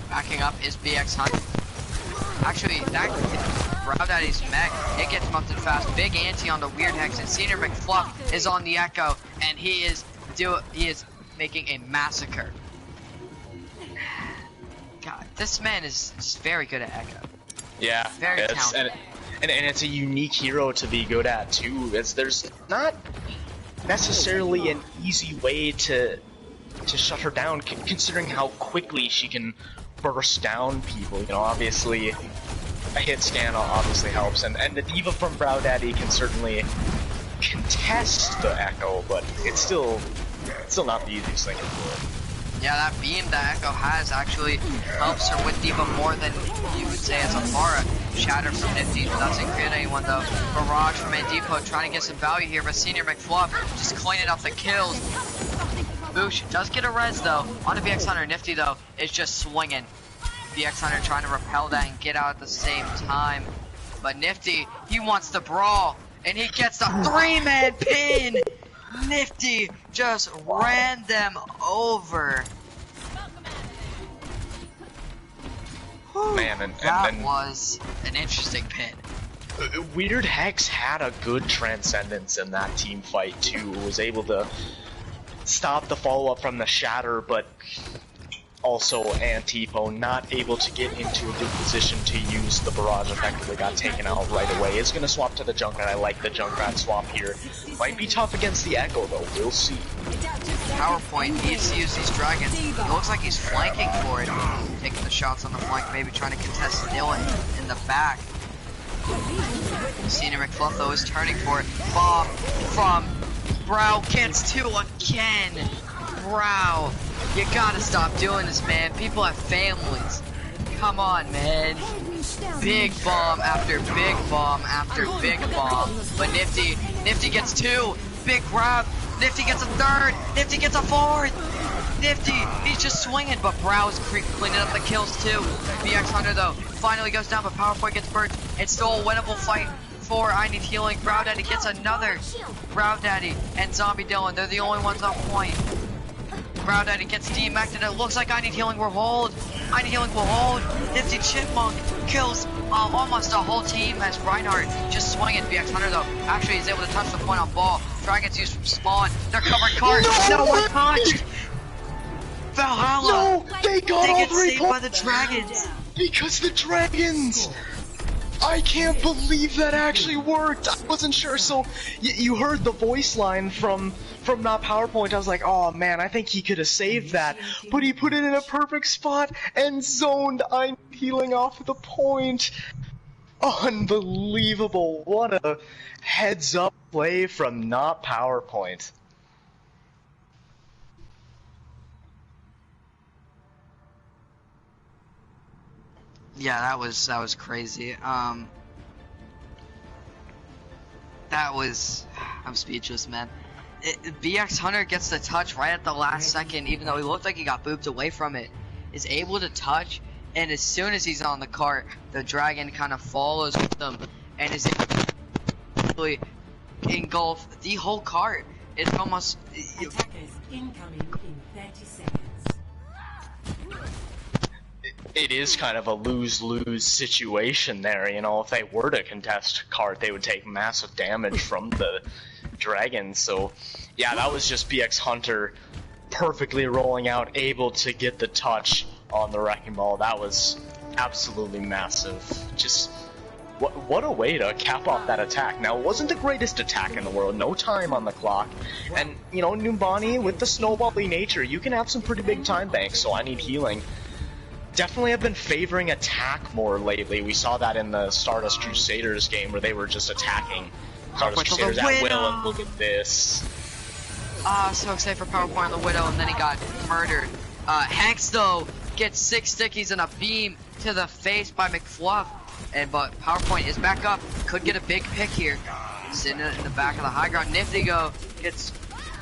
Backing up is BX Hunt. Actually, that Browdaddy's mech, it gets melted fast. Big Anti on the Weird Hex, and Senior McFluff is on the Echo, and he is making a massacre. God, this man is just very good at Echo. Yeah, Very talented. And it's a unique hero to be good at too. There's not necessarily an easy way to shut her down, considering how quickly she can burst down people. You know, obviously a hit scan obviously helps, and the Diva from Browdaddy can certainly contest the Echo, but it's still not the easiest thing in the world. Yeah, that beam that Echo has actually helps her with Diva more than you would say as a Mara. Shatter from Nifty doesn't crit anyone though. Barrage from Depot trying to get some value here, but Senior McFluff just cleaning up the kills. Boosh does get a res though on the BX Hunter. Nifty though is just swinging. BX Hunter trying to repel that and get out at the same time. But Nifty, he wants to brawl, and he gets the 3-man pin! Nifty just ran them over. Man, that was an interesting pin. Weird Hex had a good transcendence in that team fight too. Was able to stop the follow-up from the Shatter, but also Antipo not able to get into a good position to use the barrage. Effectively got taken out right away. Is gonna swap to the Junkrat. I like the Junkrat swap here. Might be tough against the Echo though. We'll see. PowerPoint needs to use these dragons. It looks like he's flanking for it. Taking the shots on the flank, maybe trying to contest Dylan in the back. Senior McFluff though is turning for it. Bomb from Brow gets two again. Brow, you gotta stop doing this, man. People have families. Come on, man. Big bomb after big bomb after big bomb. But Nifty gets two. Big grab. Nifty gets a third. Nifty gets a fourth. Nifty, he's just swinging, but Brow's cleaning up the kills too. BX Hunter though finally goes down, but PowerPoint gets burnt. It's still a winnable fight for I Need Healing. Browdaddy gets another. Browdaddy and Zombie Dylan, they're the only ones on point. Browdaddy gets DMAC'd, and it looks like I Need Healing will hold. I Need Healing will hold. Nifty Chipmunk kills almost a whole team as Reinhardt just swinging. BX Hunter though actually is able to touch the point on ball. Dragons used from spawn. They're covering cars. No one touched. Valhalla. No, they got all get 3 saved points by the dragons. because the dragons. I can't believe that actually worked. I wasn't sure. So you heard the voice line from not PowerPoint. I was like, oh man, I think he could have saved that, but he put it in a perfect spot and zoned I'm healing off of the point. Unbelievable! What a heads up play from not PowerPoint. Yeah, that was crazy. I'm speechless, man. BX Hunter gets the touch right at the last second, even though he looked like he got booped away from it. Is able to touch, and as soon as he's on the cart, the dragon kind of follows with them, and is able to engulf the whole cart. It's almost. Attackers incoming in 30 seconds. It is kind of a lose-lose situation there, you know. If they were to contest cart, they would take massive damage from the dragons. So, yeah, that was just BX Hunter perfectly rolling out, able to get the touch on the Wrecking Ball. That was absolutely massive. Just, what a way to cap off that attack. Now, it wasn't the greatest attack in the world, no time on the clock. And, you know, Numbani, with the snowbally nature, you can have some pretty big time banks, so I Need Healing. Definitely have been favoring attack more lately. We saw that in the Stardust Crusaders game where they were just attacking Stardust Crusaders at will, and look at this. So excited for PowerPoint on the Widow, and then he got murdered. Hex though gets 6 stickies and a beam to the face by McFluff, but PowerPoint is back up. Could get a big pick here. Sitting in the back of the high ground. Nifty gets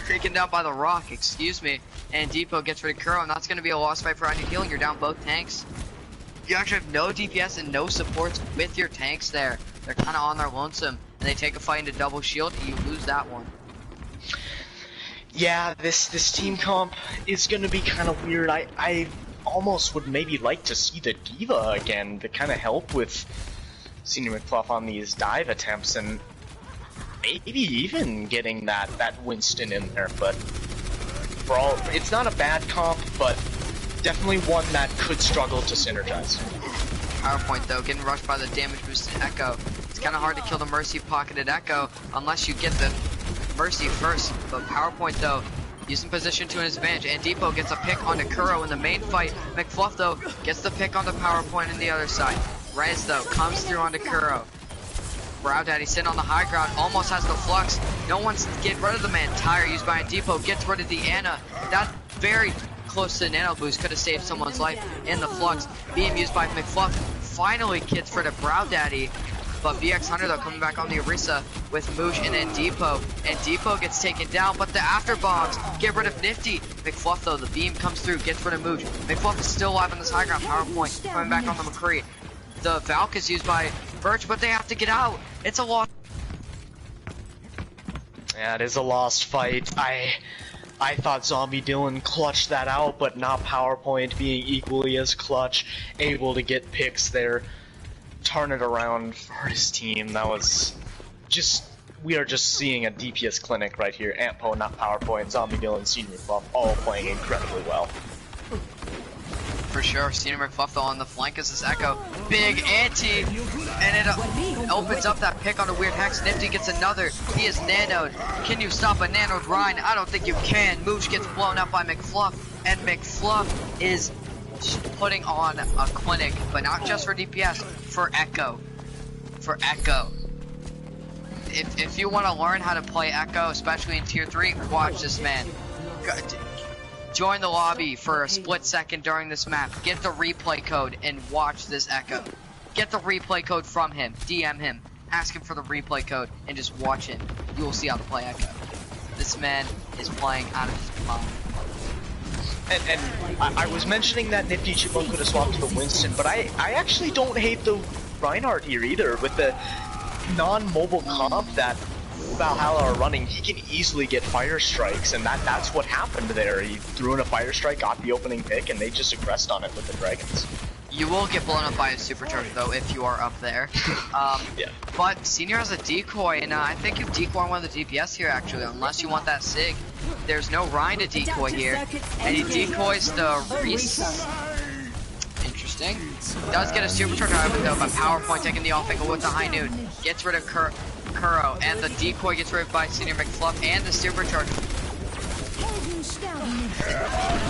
taken down by the rock, excuse me. And Depot gets rid of Kuro, and that's going to be a lost fight for I Need Healing. You're down both tanks. You actually have no DPS and no supports with your tanks there. They're kind of on their lonesome. and they take a fight into double shield, you lose that one. Yeah, this team comp is gonna be kind of weird. I almost would maybe like to see the Diva again to kind of help with Senior McFluff on these dive attempts, and maybe even getting that Winston in there. But for all, it's not a bad comp, but definitely one that could struggle to synergize. PowerPoint though, getting rushed by the damage boosted Echo. It's kind of hard to kill the Mercy pocketed Echo unless you get the Mercy first. But PowerPoint though, using position to his advantage, and Depot gets a pick onto Kuro in the main fight. McFluff though gets the pick on the PowerPoint on the other side. Rez though comes through onto Kuro. Brow Daddy sitting on the high ground, almost has the flux. No one's getting rid of the man. Tire used by a Depot gets rid of the Ana. That very close to the nano boost could have saved someone's life in the flux. Beam used by McFluff finally gets rid of Brow Daddy. But BX Hunter though coming back on the Orisa with Moosh and then Depot. And Depot gets taken down, but the after bombs get rid of Nifty. McFluff though, the beam comes through, gets rid of Moosh. McFluff is still alive on this high ground. PowerPoint coming back on the McCree. The Valk is used by Birch, but they have to get out. It's a loss. Yeah, it is a lost fight. I thought Zombie Dylan clutched that out, but not PowerPoint being equally as clutch, able to get picks there, turn it around for his team. That was just, we are just seeing a DPS clinic right here. Antpo, not PowerPoint, Zombie Dylan, Senior McFluff, all playing incredibly well. For sure, Senior McFluff though on the flank is this Echo. Big anti, and it opens up that pick on a weird Hex. Nifty gets another. He is nanoed. Can you stop a nanoed Rhine? I don't think you can. Mooch gets blown up by McFluff, and McFluff is putting on a clinic, but not just for DPS, for Echo. For Echo. If you want to learn how to play Echo, especially in Tier 3, watch this man. Join the lobby for a split second during this map. Get the replay code and watch this Echo. Get the replay code from him. DM him. Ask him for the replay code and just watch him. You will see how to play Echo. This man is playing out of his mind. And I was mentioning that Nifty Chipmunk could have swapped to the Winston, but I actually don't hate the Reinhardt here either. With the non-mobile comp that Valhalla are running, he can easily get fire strikes, and that's what happened there. He threw in a fire strike, got the opening pick, and they just aggressed on it with the dragons. You will get blown up by a supercharger though if you are up there. Yeah. But Senior has a decoy, and I think you decoy one of the DPS here actually, unless you want that Sig. There's no Rhine to decoy here, and he decoys the Reese. Interesting. Does get a supercharger out of it though, but PowerPoint taking the off angle with the high noon. Gets rid of Kuro, and the decoy gets rid by Senior McFluff and the supercharger.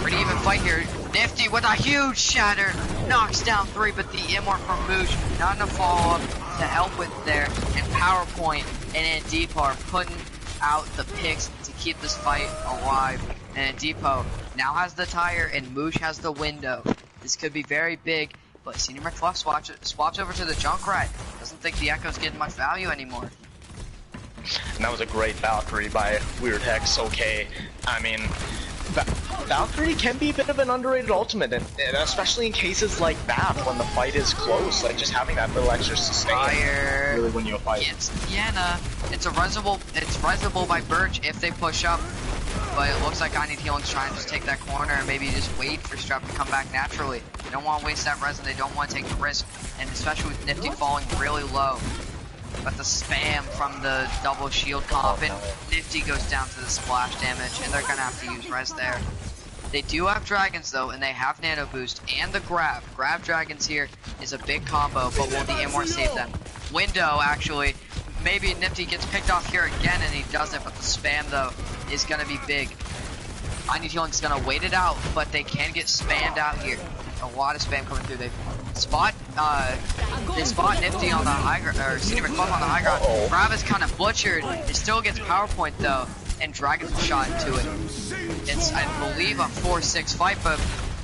Pretty even fight here. Nifty with a huge shatter, knocks down 3, but the immort from Moosh, not enough follow up to help with there. And PowerPoint and Depot are putting out the picks to keep this fight alive. And Depot now has the tire, and Moosh has the window. This could be very big, but Senior McFluff swaps over to the Junkrat. Doesn't think the Echo's getting much value anymore. And that was a great Valkyrie by Weird Hex. Okay, I mean, Valkyrie can be a bit of an underrated ultimate, and especially in cases like that when the fight is close, like just having that little extra sustain really win you a fight. It's Vienna. It's resable by Birch if they push up, but it looks like I Need Healing's trying to just take that corner and maybe just wait for Strap to come back naturally. They don't want to waste that res, and they don't want to take the risk, and especially with Nifty falling really low. But the spam from the double shield comp, and Nifty goes down to the splash damage, and they're gonna have to use res there. They do have dragons though, and they have nano boost and the grab. Grab dragons here is a big combo, but will the Immort save them? Window actually, maybe Nifty gets picked off here again, and he doesn't. But the spam though is gonna be big. I Need Healing's gonna wait it out, but they can get spammed out here. A lot of spam coming through. They spot Nifty on the high ground, or Senior McFluff on the high ground. Grab is kind of butchered. It still gets PowerPoint though, and Dragon's shot into it. It's, I believe, a 4-6 fight, but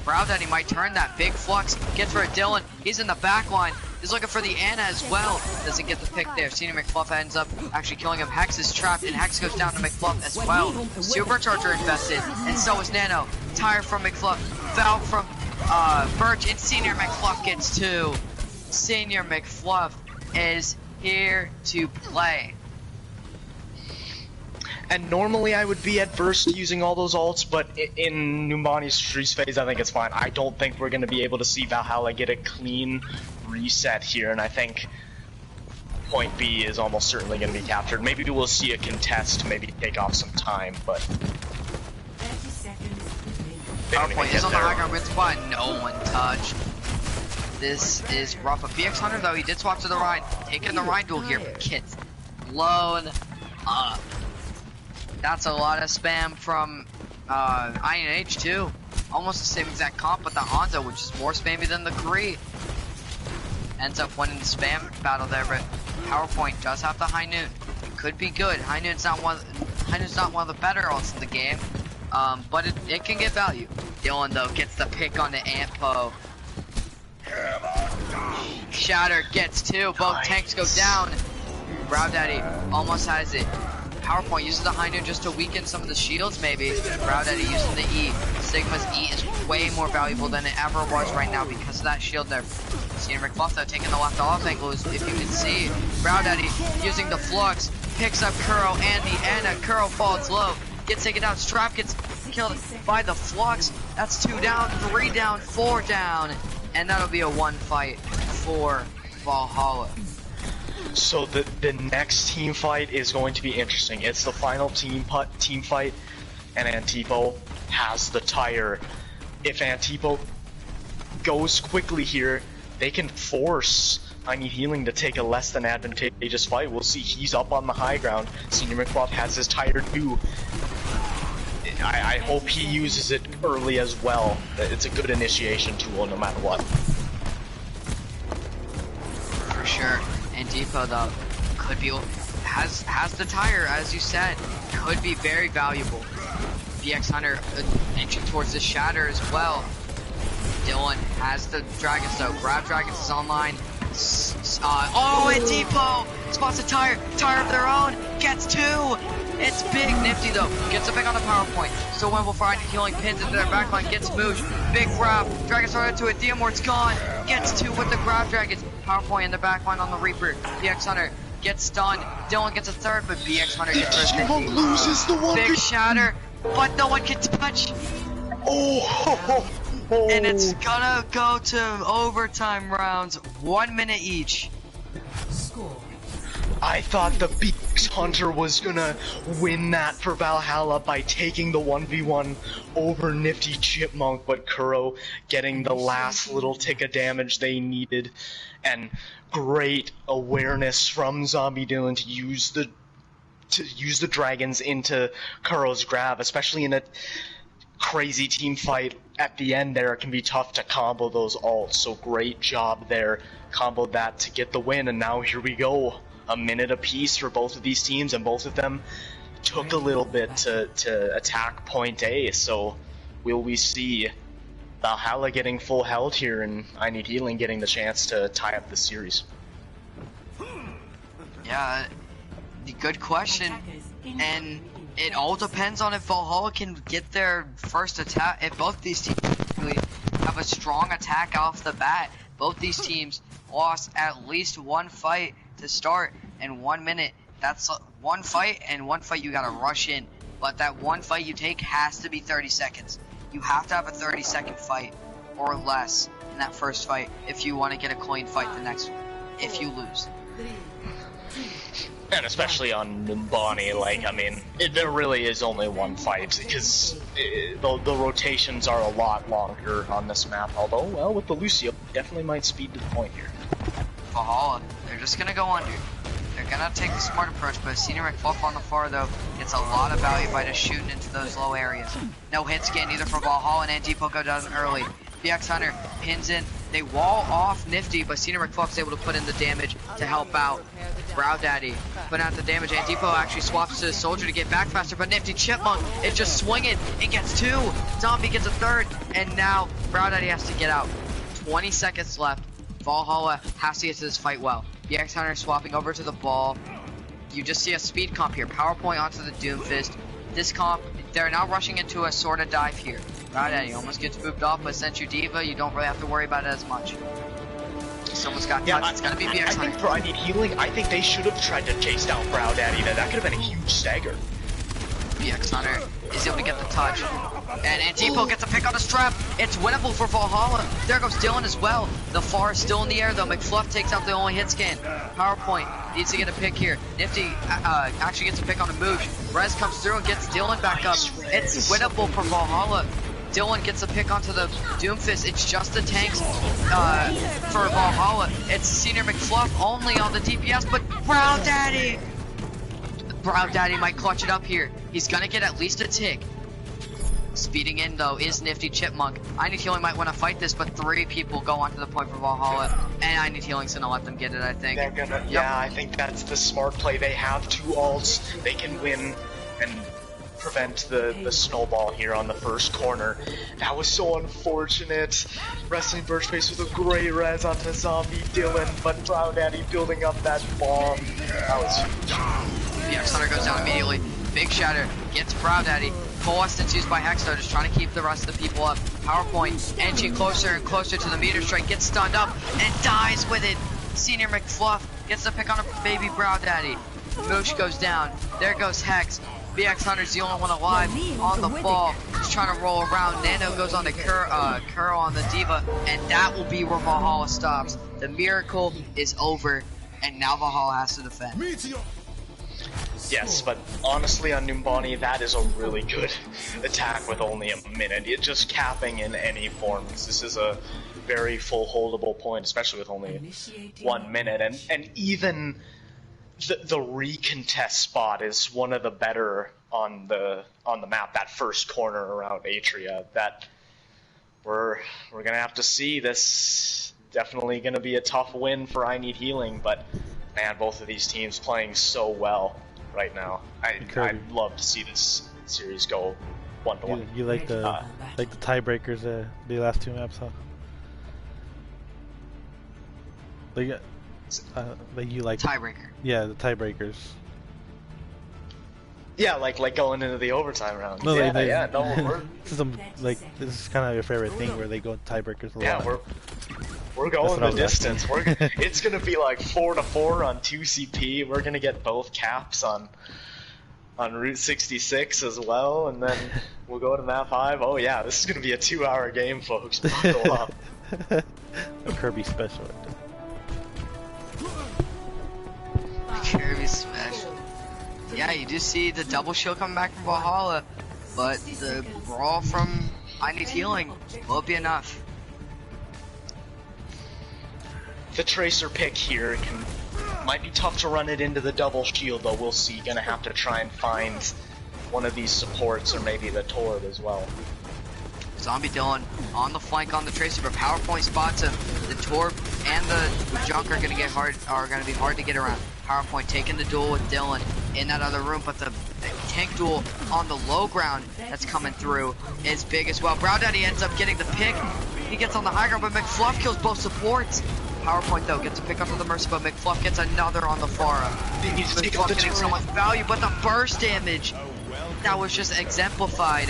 Brow Daddy might turn that. Big flux gets for a Dylan. He's in the back line. He's looking for the Ana as well. Doesn't get the pick there. Senior McFluff ends up actually killing him. Hex is trapped, and Hex goes down to McFluff as well. Supercharger invested, and so is Nano. Tire from McFluff. Valve from Birch, and Senior McFluff gets 2. Senior McFluff is here to play. And normally I would be adverse to using all those ults, but in Numbani's freeze phase, I think it's fine. I don't think we're going to be able to see Valhalla get a clean reset here, and I think point B is almost certainly going to be captured. Maybe we'll see a contest, maybe take off some time, but 30 seconds remaining. they don't PowerPoint even is get on the high there. ground mid spot. No one touched. This is rough. But BX Hunter though, he did swap to the Rhine, taking the Rhine duel here. Gets blown up. That's a lot of spam from INH too. Almost the same exact comp, but the Hanzo, which is more spammy than the Kree, ends up winning the spam battle there. But PowerPoint does have the High Noon. It could be good. High Noon's not one of the better ults in the game, but it can get value. Dylan though gets the pick on the Ampo. Shatter gets two. Both tanks go down. Brow Daddy almost has it. PowerPoint uses the High Noon just to weaken some of the shields, maybe. Brow Daddy using the E. Sigma's E is way more valuable than it ever was right now because of that shield there. Seeing Rick Fluff though taking the left off angle, if you can see. Brow Daddy using the Flux, picks up Kuro and the Ana. Kuro falls low, gets taken out. Strap gets killed by the Flux. That's 2 down, 3 down, 4 down. And that'll be a 1 fight for Valhalla. So the next team fight is going to be interesting. It's the final team fight, and Antipo has the tire. If Antipo goes quickly here, they can force I Need Healing to take a less than advantageous fight. We'll see. He's up on the high ground. Senior McFluff has his tire too. I hope he uses it early as well. It's a good initiation tool no matter what. For sure. And Depot though could be has the tire, as you said, could be very valuable. VX Hunter inching towards the Shatter as well. Dylan has the Dragons though. Grab Dragons is online. Oh, and Depot spots a tire of their own, gets 2. It's big. Nifty though gets a pick on the PowerPoint. So when we'll find healing pins into their backline, gets Mooch. Big grab. Dragons right into it. Diamort's gone. Gets 2 with the grab Dragons. PowerPoint in the backline on the Reaper. BX Hunter gets stunned. Dylan gets a 3rd, but BX Hunter gets a 50. Loses the one. Big Shatter, but no one can touch. Oh. And it's gonna go to overtime rounds, 1 minute each. Score. I thought the Beast Hunter was gonna win that for Valhalla by taking the 1v1 over Nifty Chipmunk, but Kuro getting the last little tick of damage they needed, and great awareness from Zombie Dylan to use the dragons into Kuro's grab, especially in a crazy team fight at the end there. It can be tough to combo those ults, so great job there. Comboed that to get the win, and now here we go. A minute apiece for both of these teams, and both of them took a little bit to attack point A, so will we see Valhalla getting full health here and I Need Healing getting the chance to tie up the series? Yeah, good question, and it all depends on if Valhalla can get their first attack. If both these teams really have a strong attack off the bat, both these teams lost at least 1 fight to start in 1 minute. That's 1 fight, and 1 fight you gotta rush in. But that 1 fight you take has to be 30 seconds. You have to have a 30-second fight or less in that first fight if you want to get a clean fight the next one. If you lose. And especially on Numbani, like, I mean, there really is only 1 fight, because the rotations are a lot longer on this map, although, well, with the Lucio, definitely might speed to the point here. Valhalla, they're just gonna go under. They're gonna take the smart approach, but Senior McFluff on the far though gets a lot of value by just shooting into those low areas. No hits again either for Valhalla, and Antipo go down early. BX Hunter pins in. They wall off Nifty, but Senior McFluff's able to put in the damage to help out Brow Daddy. Put out the damage. Antipo actually swaps to the Soldier to get back faster, but Nifty Chipmunk is just swinging and gets 2. Zombie gets a 3rd, and now Brow Daddy has to get out. 20 seconds left. Valhalla has to get to this fight well. BX Hunter swapping over to the ball. You just see a speed comp here. PowerPoint onto the Doomfist. This comp, they're now rushing into a sort of dive here. Brow Daddy almost gets booped off, but since you Diva, you don't really have to worry about it as much. Someone's got Yeah, touch. It's gonna be I BX think Hunter. for I Need Healing, I think they should have tried to chase down Brow Daddy. That could have been a huge stagger. BX Hunter is able to get the touch. And Antipo gets a pick on a strap. It's winnable for Valhalla. There goes Dylan as well. The FAR is still in the air though. McFluff takes out the only hit scan. PowerPoint needs to get a pick here. Nifty actually gets a pick on a Moosh. Rez comes through and gets Dylan back up. It's winnable for Valhalla. Dylan gets a pick onto the Doomfist. It's just the tanks for Valhalla. It's Senior McFluff only on the DPS, but Brow Daddy! Brow Daddy might clutch it up here. He's gonna get at least a tick. Speeding in though is Nifty Chipmunk. I Need Healing might want to fight this, but 3 people go onto the point for Valhalla, and I Need Healing's gonna let them get it, I think. They're gonna, yeah, I think that's the smart play. They have 2 ults. They can win and prevent the snowball here on the first corner. That was so unfortunate. Wrestling Birchface with a great res onto Zombie Dylan, but Brow Daddy building up that bomb. That was huge. BX Hunter goes down immediately. Big Shatter gets Brow Daddy. Full Essence used by Hexstar, just trying to keep the rest of the people up. PowerPoint edging closer and closer to the meter strike, gets stunned up and dies with it. Senior McFluff gets the pick on a baby Brow Daddy. Moosh goes down. There goes Hex. BX Hunter's the only one alive on the ball. He's trying to roll around. Nano goes on to Curl on the Diva, and that will be where Valhalla stops. The miracle is over, and now Valhalla has to defend. Yes, but honestly on Numbani, that is a really good attack with only a minute. It just capping in any forms. This is a very full holdable point, especially with only 1 minute. And even the recontest spot is one of the better on the map. That first corner around Atria. That we're gonna have to see. This definitely gonna be a tough win for I Need Healing, but man, both of these teams playing so well right now. I'd love to see this series go 1-1. You like the tiebreakers the last 2 maps, huh? Like you like Tiebreaker. Yeah, the tiebreakers. Yeah, like going into the overtime round. No, Yeah, no, this is kind of your favorite thing where they go tiebreakers a lot. Yeah, we're going the distance. It's gonna be like 4-4 on 2CP. We're gonna get both caps on Route 66 as well, and then we'll go to map 5. Oh yeah, this is gonna be a 2-hour game, folks. Buckle up. A Kirby special. Kirby special. Yeah, you do see the double shield coming back from Valhalla, but the brawl from I Need Healing will be enough. The Tracer pick here might be tough to run it into the double shield, though. We'll see. Gonna have to try and find one of these supports, or maybe the Tord as well. Zombie Dylan on the flank on the Tracer, but PowerPoint spots him. The Torp and the Junk are gonna be hard to get around. PowerPoint taking the duel with Dylan in that other room, but the tank duel on the low ground that's coming through is big as well. Brow Daddy ends up getting the pick. He gets on the high ground, but McFluff kills both supports. PowerPoint though gets a pick up for the Mercy, but McFluff gets another on the Pharah. McFluff getting so much value, but the burst damage that was just exemplified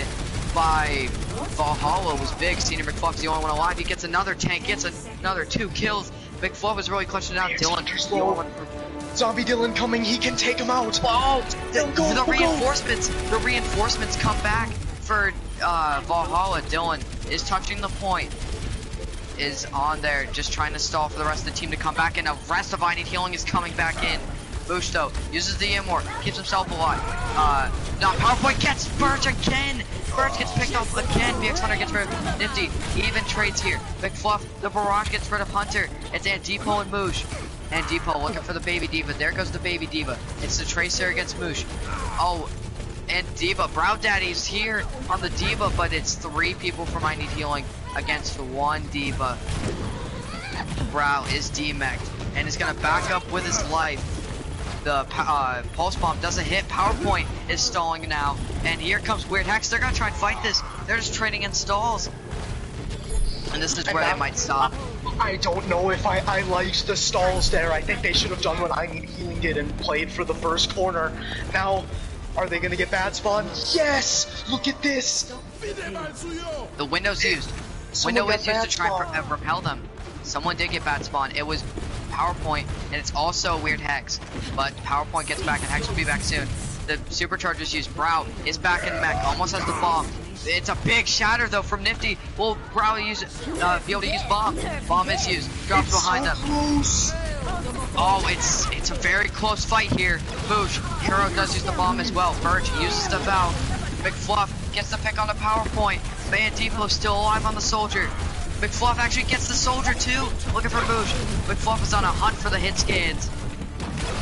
by Valhalla was big. Senior McFluff's the only one alive. He gets another tank, gets another 2 kills. McFluff is really clutching it out. Dylan, Zombie Dylan coming, he can take him out. Oh, the reinforcements come back for Valhalla. Dylan is touching the point, is on there, just trying to stall for the rest of the team to come back in. Now, rest of I Need Healing is coming back in. Bush though uses the Immort, keeps himself alive. Now PowerPoint gets Birch again. Birch gets picked off again. BX Hunter gets rid of Nifty. He even trades here. McFluff, the Barrage gets rid of Hunter. It's Antipo and Moosh. And Depot looking for the baby Diva. There goes the baby Diva. It's the Tracer against Moosh. Oh, and Diva. Brow Daddy's here on the Diva, but it's 3 people from I Need Healing against 1 Diva. Brow is demeched and is gonna back up with his life. The Pulse Bomb doesn't hit. PowerPoint is stalling now. And here comes Weird Hex. They're gonna try and fight this. They're just trading in stalls. And this is where they might stop. I don't know if I liked the stalls there. I think they should have done what I Need Healing did and played for the first corner. Now, are they gonna get bad spawn? Yes! Look at this! The window's used. Window is used to try and repel them. Someone did get bad spawn. It was PowerPoint, and it's also a weird Hex. But PowerPoint gets back, and Hex will be back soon. The superchargers use Brow. Is back in mech. Almost has the bomb. It's a big shatter though from Nifty. Will Brow use be able to use bomb? Bomb is used. Drops behind them. Oh, it's a very close fight here. Boosh. Kuro does use the bomb as well. Birch uses the Valve. McFluff gets the pick on the PowerPoint. Bandiplo still alive on the soldier. McFluff actually gets the soldier too. Looking for Boosh. McFluff is on a hunt for the hit scans.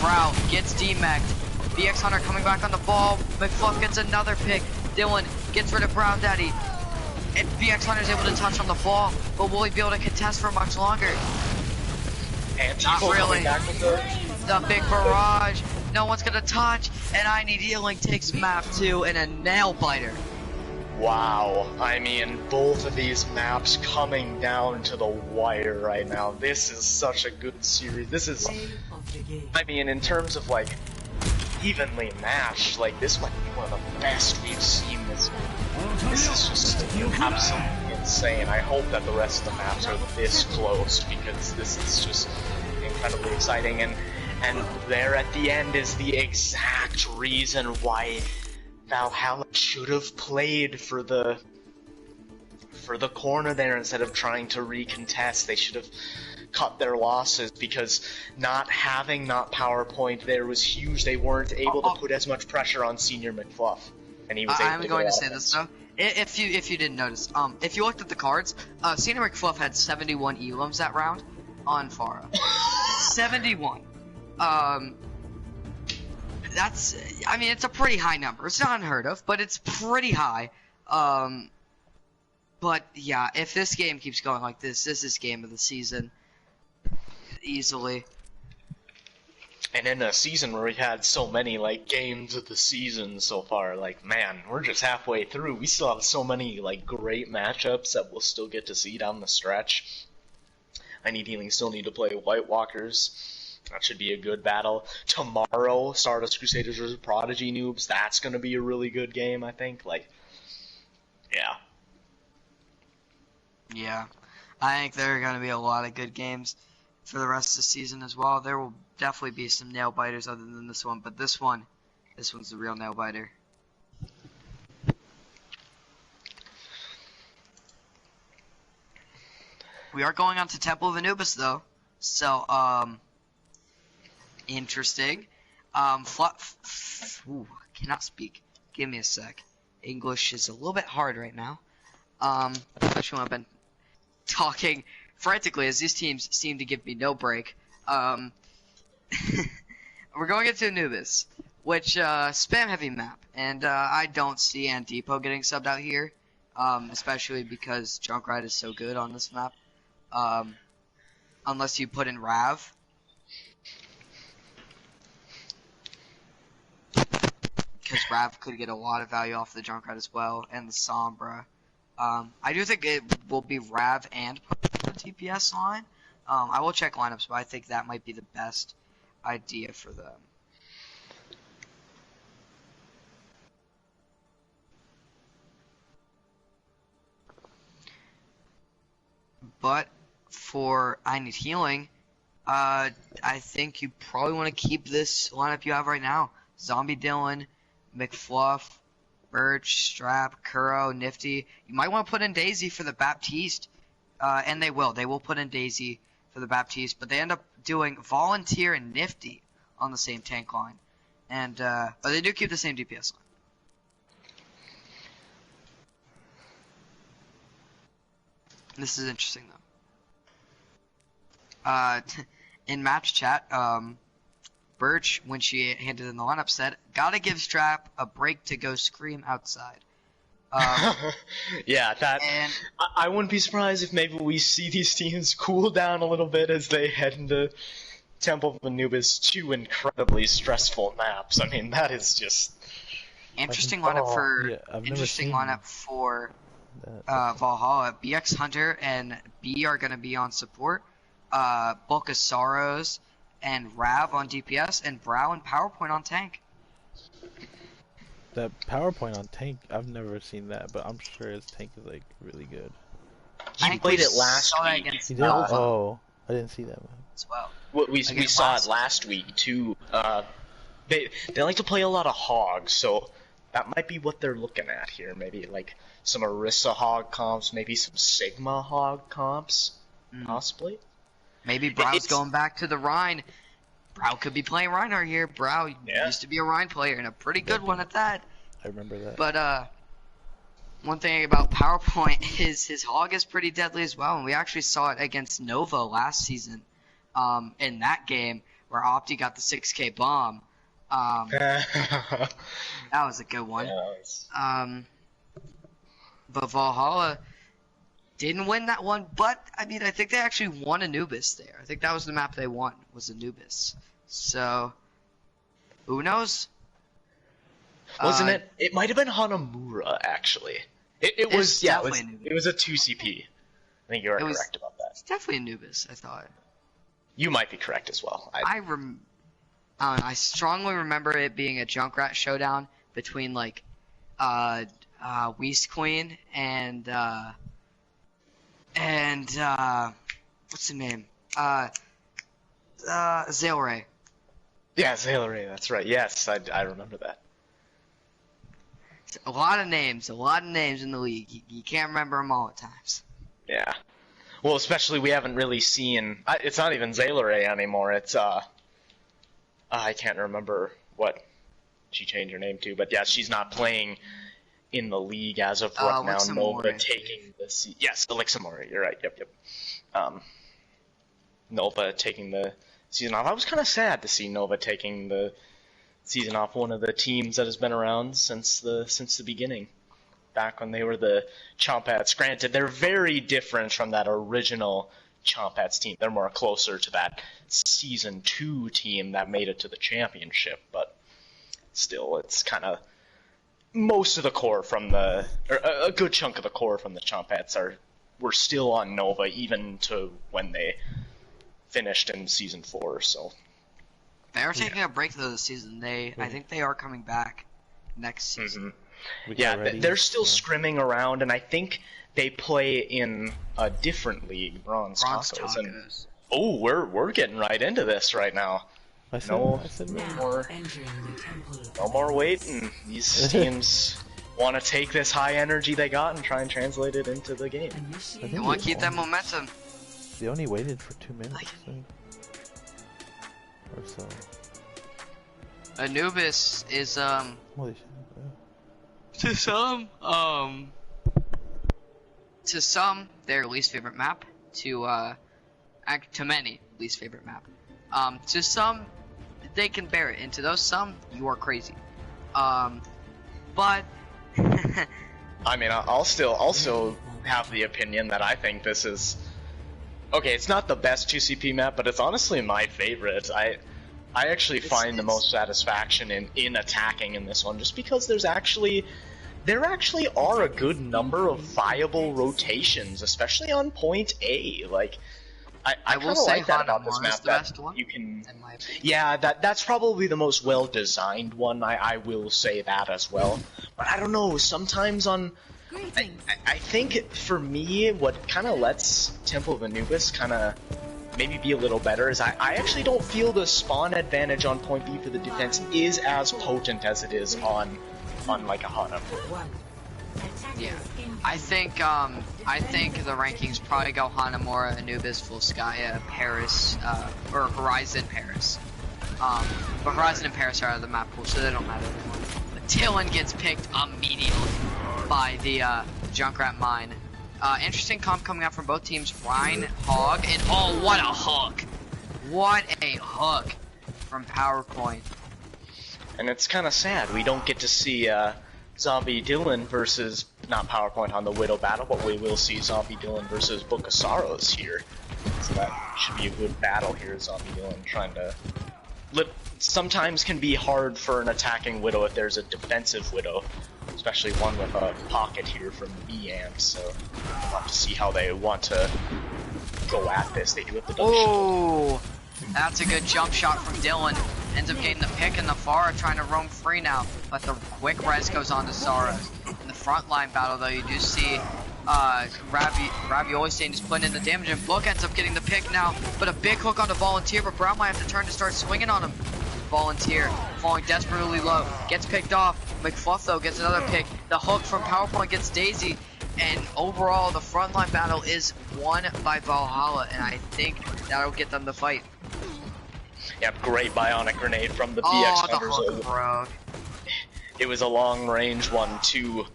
Brow gets demeched. BX Hunter coming back on the ball. McFluff gets another pick. Dylan gets rid of Brown Daddy. And BX Hunter is able to touch on the ball, but will he be able to contest for much longer? And Not really. the The big barrage. No one's gonna touch. And I Need Healing takes map 2 and a nail biter. Wow, I mean, both of these maps coming down to the wire right now. This is such a good series. This is, I mean, in terms of like evenly matched, like this might be one of the best we've seen this week. This is just absolutely insane. I hope that the rest of the maps are this close because this is just incredibly exciting. And there at the end is the exact reason why Valhalla should have played for the corner there instead of trying to recontest. They should have cut their losses because not having PowerPoint there was huge. They weren't able to put as much pressure on Senior McFluff, and he was able to I'm going to say this though. If you didn't notice, if you looked at the cards, Senior McFluff had 71 elims that round on Farah. 71. That's, I mean, it's a pretty high number. It's not unheard of, but it's pretty high. But yeah, if this game keeps going like this is game of the season. Easily. And in a season where we had so many like games of the season so far, like man, we're just halfway through. We still have so many like great matchups that we'll still get to see down the stretch. I Need Healing still need to play White Walkers. That should be a good battle. Tomorrow, Stardust Crusaders versus Prodigy Noobs. That's gonna be a really good game, I think. Like, yeah. Yeah, I think there are gonna be a lot of good games for the rest of the season as well. There will definitely be some nail biters other than this one, but this one's the real nail biter. We are going on to Temple of Anubis though, so interesting. Cannot speak. Give me a sec. English is a little bit hard right now. Especially when I've been talking frantically as these teams seem to give me no break. We're going into Anubis, which spam heavy map, and I don't see Antipo getting subbed out here, especially because Junkrat is so good on this map. Unless you put in Rav. Because Rav could get a lot of value off the Junkrat as well, and the Sombra. I do think it will be Rav and the TPS line. I will check lineups, but I think that might be the best idea for them. But for I Need Healing, I think you probably want to keep this lineup you have right now. Zombie Dylan, McFluff, Birch, Strap, Kuro, Nifty. You might want to put in Daisy for the Baptiste. And they will. They will put in Daisy for the Baptiste, but they end up doing Volunteer and Nifty on the same tank line. And but they do keep the same DPS line. This is interesting though. In match chat, Birch, when she handed in the lineup, said, "Gotta give Strap a break to go scream outside." Yeah, that. And I wouldn't be surprised if maybe we see these teams cool down a little bit as they head into Temple of Anubis, two incredibly stressful maps. I mean, that is just interesting lineup for Valhalla. BX Hunter and B are gonna be on support. Bulk of Sorrows and Rav on DPS, and Brow and PowerPoint on tank. That PowerPoint on tank, I've never seen that, but I'm sure his tank is like really good. I He think played we it last saw that week. against He did? Nova Oh, I didn't see that one. as well. We Against saw last it last week too. They like to play a lot of hogs, so that might be what they're looking at here. Maybe like some Orisa hog comps, maybe some Sigma hog comps, possibly. Maybe Brow's It's- going back to the Rhine. Brow could be playing Reinhardt here. Brow used to be a Rhine player and a pretty good one at that. I remember that. But one thing about PowerPoint is his hog is pretty deadly as well, and we actually saw it against Nova last season. In that game where Opti got the 6K bomb. That was a good one. But Valhalla didn't win that one, but I mean, I think they actually won Anubis there. I think that was the map they won, was Anubis. So, who knows? Wasn't it? It might have been Hanamura actually. It was definitely Anubis. it was a 2CP. I think you are correct about that. It's definitely Anubis, I thought. You might be correct as well. I strongly remember it being a Junkrat showdown between like Weast Queen and what's the name? Zaleray. Yeah, Zaleray, that's right. Yes, I remember that. A lot of names in the league. You can't remember them all at times. Yeah. Well, especially we haven't really seen. It's not even Zaleray anymore. It's I can't remember what she changed her name to, but yeah, she's not playing in the league as of right now. Nova taking the yes, Elixamori. You're right. Yep. Nova taking the season off. I was kind of sad to see Nova taking the season off. One of the teams that has been around since the beginning. Back when they were the Chompats. Granted, they're very different from that original Chompats team. They're more closer to that Season 2 team that made it to the championship, but still, it's kind of most of the core from or a good chunk of the core from the Chompats were still on Nova, even to when they finished in Season 4, so. They are taking a break though this season. I think they are coming back next season. Yeah, they're still scrimming around, and I think they play in a different league, Bronze Tacos. And, oh, we're getting right into this right now. No more waiting. These teams want to take this high energy they got and try and translate it into the game. They want to keep that momentum. They only waited for 2 minutes, or so. Anubis is Holy shit. to some their least favorite map. To many least favorite map. To some they can bear it, and to those some you are crazy. But I mean, I'll still also have the opinion that I think this is okay. It's not the best 2CP map, but it's honestly my favorite. I actually find the most satisfaction in attacking in this one, just because there actually are a good number of viable rotations, especially on point A. Like, I will kind of say like that about this map. The best one, you can, in my opinion. yeah, that's probably the most well designed one. I will say that as well. But I don't know. Sometimes I think for me, what kind of lets Temple of Anubis kind of maybe be a little better is I actually don't feel the spawn advantage on point B for the defense is as potent as it is on like a Hana. Yeah, I think the rankings probably go Hanamura, Anubis, Volskaya, Paris, or Horizon, Paris. But Horizon and Paris are out of the map pool, so they don't matter anymore. But Tillin gets picked immediately by the Junkrat mine. Interesting comp coming out from both teams. Rhine, Hog, and oh, what a hook! What a hook from PowerPoint. And it's kind of sad we don't get to see Zombie Dylan versus, not PowerPoint on the Widow battle, but we will see Zombie Dylan versus Book of Sorrows here. So that should be a good battle here, Zombie Dylan trying to... Sometimes can be hard for an attacking Widow if there's a defensive Widow, especially one with a pocket here from B-Amp, so we'll have to see how they want to go at this. They do have the double Oh, that's a good jump shot from Dylan. Ends up getting the pick in the far, trying to roam free now, but the quick res goes on to Soros. In the front line battle, though, you do see Ravioli Stain is putting in the damage, and Book ends up getting the pick now, but a big hook on the Volunteer, but Brown might have to turn to start swinging on him. Volunteer falling desperately low, gets picked off. McFluff though gets another pick. The hook from PowerPoint gets Daisy, and overall the frontline battle is won by Valhalla, and I think that'll get them the fight. Yep, great bionic grenade from the BX Oh, the Hunters. hook broke. It was a long range one too.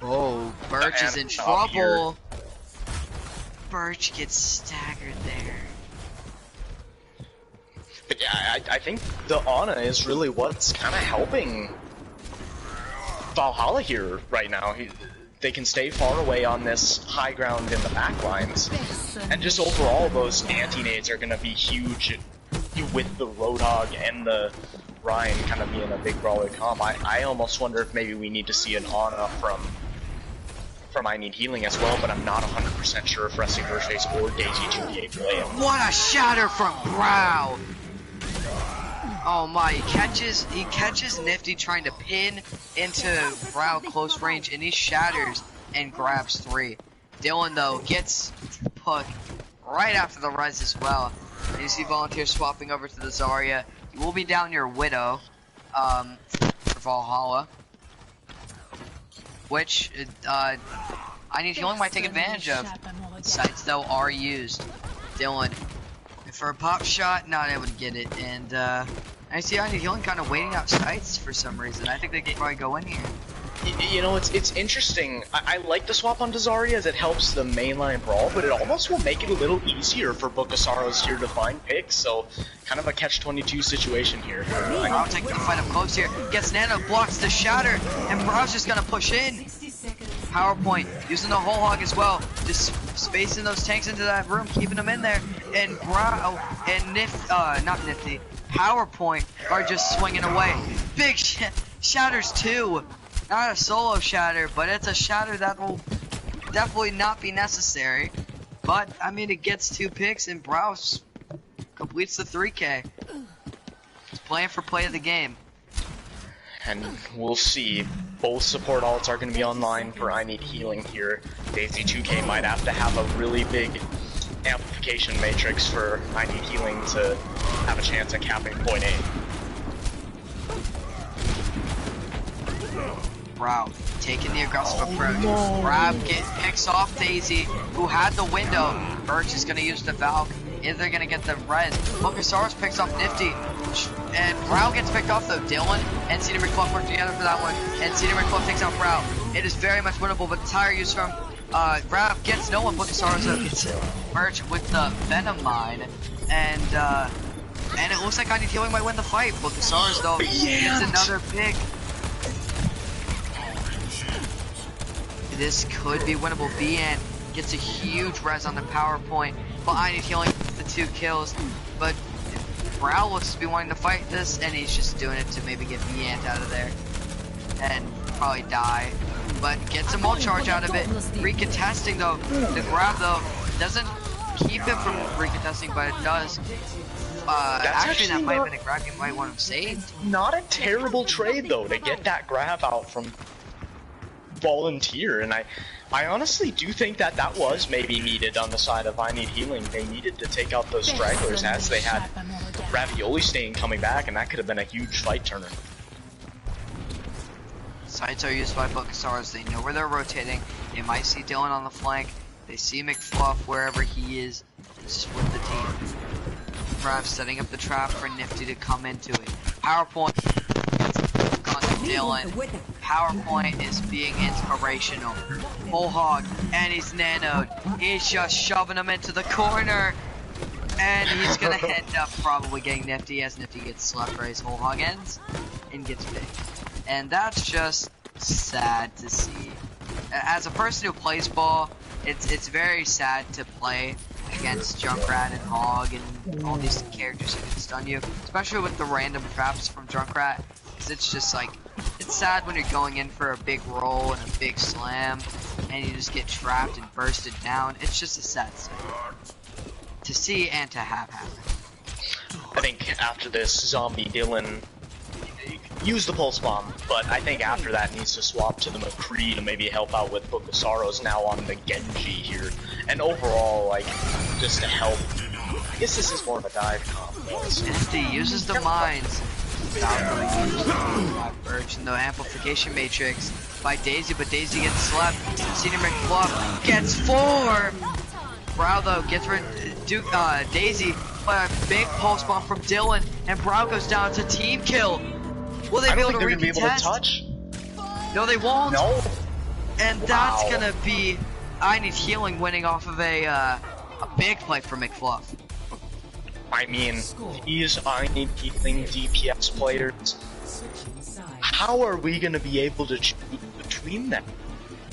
Oh, Birch is in up here. trouble. Birch gets staggered there. But yeah, I think the Ana is really what's kind of helping Valhalla here right now. They can stay far away on this high ground in the back lines. And just overall, those anti-nades are going to be huge with the Roadhog and the Ryan kind of being a big brawler comp. I almost wonder if maybe we need to see an Ana from I Need Healing as well, but I'm not 100% sure if Wrestling Birthdays or Daisy 2K play him. What a shatter from Brow! Oh my, he catches Nifty trying to pin into Brow close range, and he shatters and grabs 3. Dylan though gets Puck right after the res as well. And you see Volunteer swapping over to the Zarya. You will be down your Widow for Valhalla, which I Need Healing might take advantage of. Sights though are used. Dylan for a pop shot, not able to get it, and I see I Need Healing kind of waiting out sights for some reason. I think they can probably go in here. You know, it's interesting. I like the swap onto Zarya as it helps the mainline brawl, but it almost will make it a little easier for Book of Sorrows here to find picks, so kind of a catch-22 situation here. I'll take the fight up close here. Gets Nano, blocks the shatter, and Brow's just gonna push in. PowerPoint using the whole hog as well, just spacing those tanks into that room, keeping them in there. And Brow and not Nifty, PowerPoint are just swinging away. Big shatters too. Not a solo shatter, but it's a shatter that will definitely not be necessary. But I mean, it gets 2 picks, and Browse completes the 3K. He's playing for play of the game. And we'll see. Both support alts are going to be online for I Need Healing here. Daisy 2K might have to have a really big amplification matrix for I Need Healing to have a chance at capping point A. Brow taking the aggressive approach. Grab picks off Daisy, who had the window. Birch is going to use the Valk. Either going to get the res. Bokasaurus picks off Nifty. And Brow gets picked off though. Dylan and Cedar McCluff work together for that one. And Cedar McCluff takes out Brow. It is very much winnable, but the tire use from Brow gets no one. Bokasaurus gets Birch with the Venom Mine. And it looks like I Need Healing might win the fight. Bokasaurus though gets another pick. This could be winnable. Bian gets a huge res on the PowerPoint, but I Need Healing with the 2 kills. But Brow looks to be wanting to fight this, and he's just doing it to maybe get Bian out of there and probably die. But gets a mult charge out of it. Recontesting though, the grab though doesn't keep him from recontesting, but it does. Actually, that might have been a grab you might want him saved. Not a terrible trade though to get that grab out from Volunteer, and I honestly do think that was maybe needed on the side of I Need Healing. They needed to take out those stragglers as they had Ravioli Stain coming back, and that could have been a huge fight turner. Sights are used by Bokasaurus. They know where they're rotating. They might see Dylan on the flank. They see McFluff wherever he is and split the team. Perhaps setting up the trap for Nifty to come into it. PowerPoint on Dylan. PowerPoint is being inspirational. Whole hog, and he's nanoed. He's just shoving him into the corner. And he's gonna end up probably getting Nifty as Nifty gets slept where his whole hog ends and gets picked. And that's just sad to see. As a person who plays ball, it's very sad to play against Junkrat and Hog and all these characters who can stun you, especially with the random traps from Junkrat. Because it's just like, it's sad when you're going in for a big roll and a big slam, and you just get trapped and bursted down. It's just a sad thing to see and to have happen. I think after this, Zombie Dylan use the pulse bomb, but I think after that needs to swap to the McCree to maybe help out with Book of Sorrows now on the Genji here. And overall, like, just to help. I guess this is more of a dive combo. Nifty uses the mines. Valkyrie uses the Urge and the amplification matrix by Daisy, but Daisy gets slept. Senior McFluff gets formed. Brow though gets rid Daisy, but a big pulse bomb from Dylan, and Brow goes down to team kill. Will they be able to retest? No, they won't. No. And that's gonna be I Need Healing winning off of a big play for McFluff. I mean, these I Need Healing DPS players, how are we gonna be able to choose between them?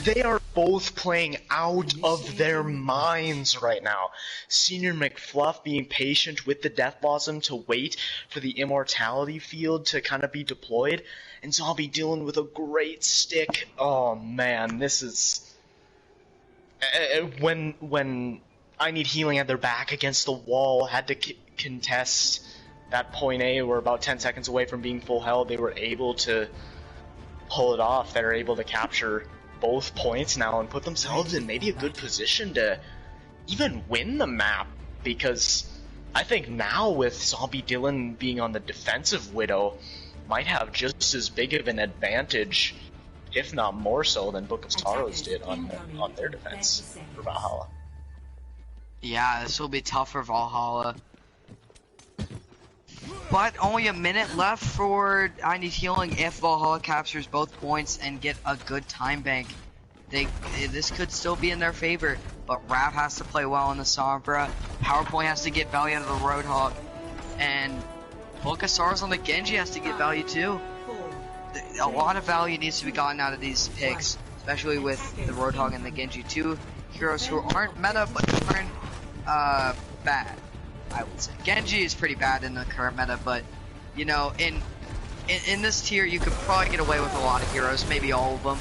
They are both playing out of their minds right now. Senior McFluff being patient with the Death Blossom to wait for the Immortality field to kind of be deployed, and Zombie Dylan with a great stick. Oh man, this is... When I Need Healing had their back against the wall, had to contest that point A, we're about 10 seconds away from being full health, they were able to pull it off. They're able to capture both points now and put themselves in maybe a good position to even win the map, because I think now with Zombie Dylan being on the defensive Widow might have just as big of an advantage, if not more so, than Book of Sorrows did on their defense for Valhalla. Yeah, this will be tough for Valhalla. But only a minute left for I Need Healing if Valhalla captures both points and get a good time bank. This could still be in their favor, but Rav has to play well in the Sombra. PowerPoint has to get value out of the Roadhog, and Book of Sorrows on the Genji has to get value too. A lot of value needs to be gotten out of these picks, especially with the Roadhog and the Genji, two heroes who aren't meta but aren't bad. I would say Genji is pretty bad in the current meta, but you know, in this tier you could probably get away with a lot of heroes, maybe all of them.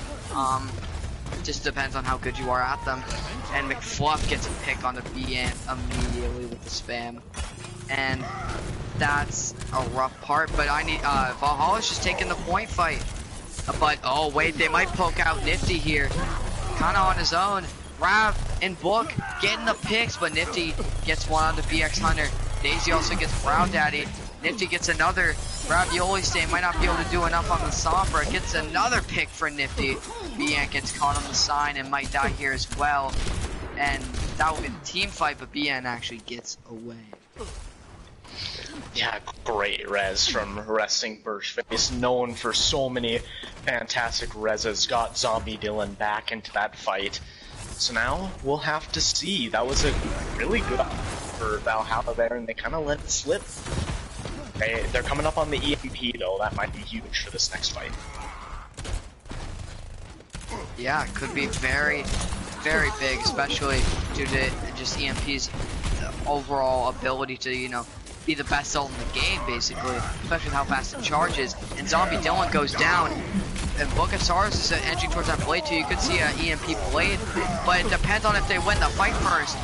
It just depends on how good you are at them. And McFluff gets a pick on the B-Ant immediately with the spam, and that's a rough part. But I need Valhalla's just taking the point fight. But oh wait, they might poke out Nifty here, kind of on his own. Rav and Book getting the picks, but Nifty gets one on the BX Hunter. Daisy also gets Brow Daddy. Nifty gets another. Ravioli Stain might not be able to do enough on the Sombra. Gets another pick for Nifty. Bian gets caught on the sign and might die here as well. And that will be the team fight, but Bian actually gets away. Yeah, great res from Resting Birchface, known for so many fantastic reses, got Zombie Dylan back into that fight. So now we'll have to see. That was a really good for Valhalla there, and they kind of let it slip. They're coming up on the EMP though. That might be huge for this next fight. Yeah, it could be very, very big, especially due to just EMP's overall ability to, you know, be the best ult in the game, basically, especially with how fast it charges. And Zombie Dylan goes down, and Book of Sorrows is edging towards that blade too. You could see an EMP blade, but it depends on if they win the fight first.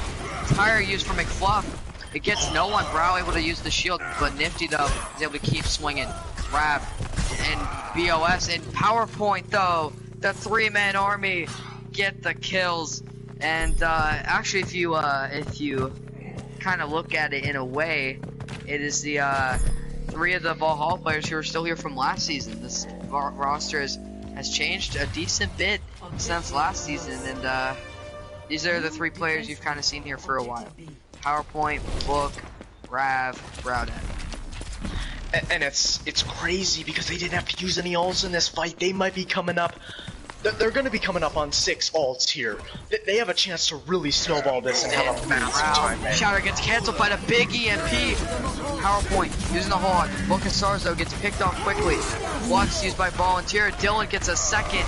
Tire used for McFluff. It gets no one. Brow able to use the shield, but Nifty though is able to keep swinging. Grab and BOS and PowerPoint though. The three-man army get the kills. And actually, if you kind of look at it in a way, it is the three of the Valhalla players who are still here from last season. This roster has changed a decent bit since last season, and these are the three players you've kind of seen here for a while. PowerPoint, Book, Rav, Browdad. And it's crazy because they didn't have to use any ults in this fight. They might be coming up. They're going to be coming up on 6 ults here. They have a chance to really snowball this and have a massive time. Shatter gets cancelled by the big EMP. PowerPoint using the Hog. Book of Stars though gets picked off quickly. Flux used by Volunteer. Dylan gets a second.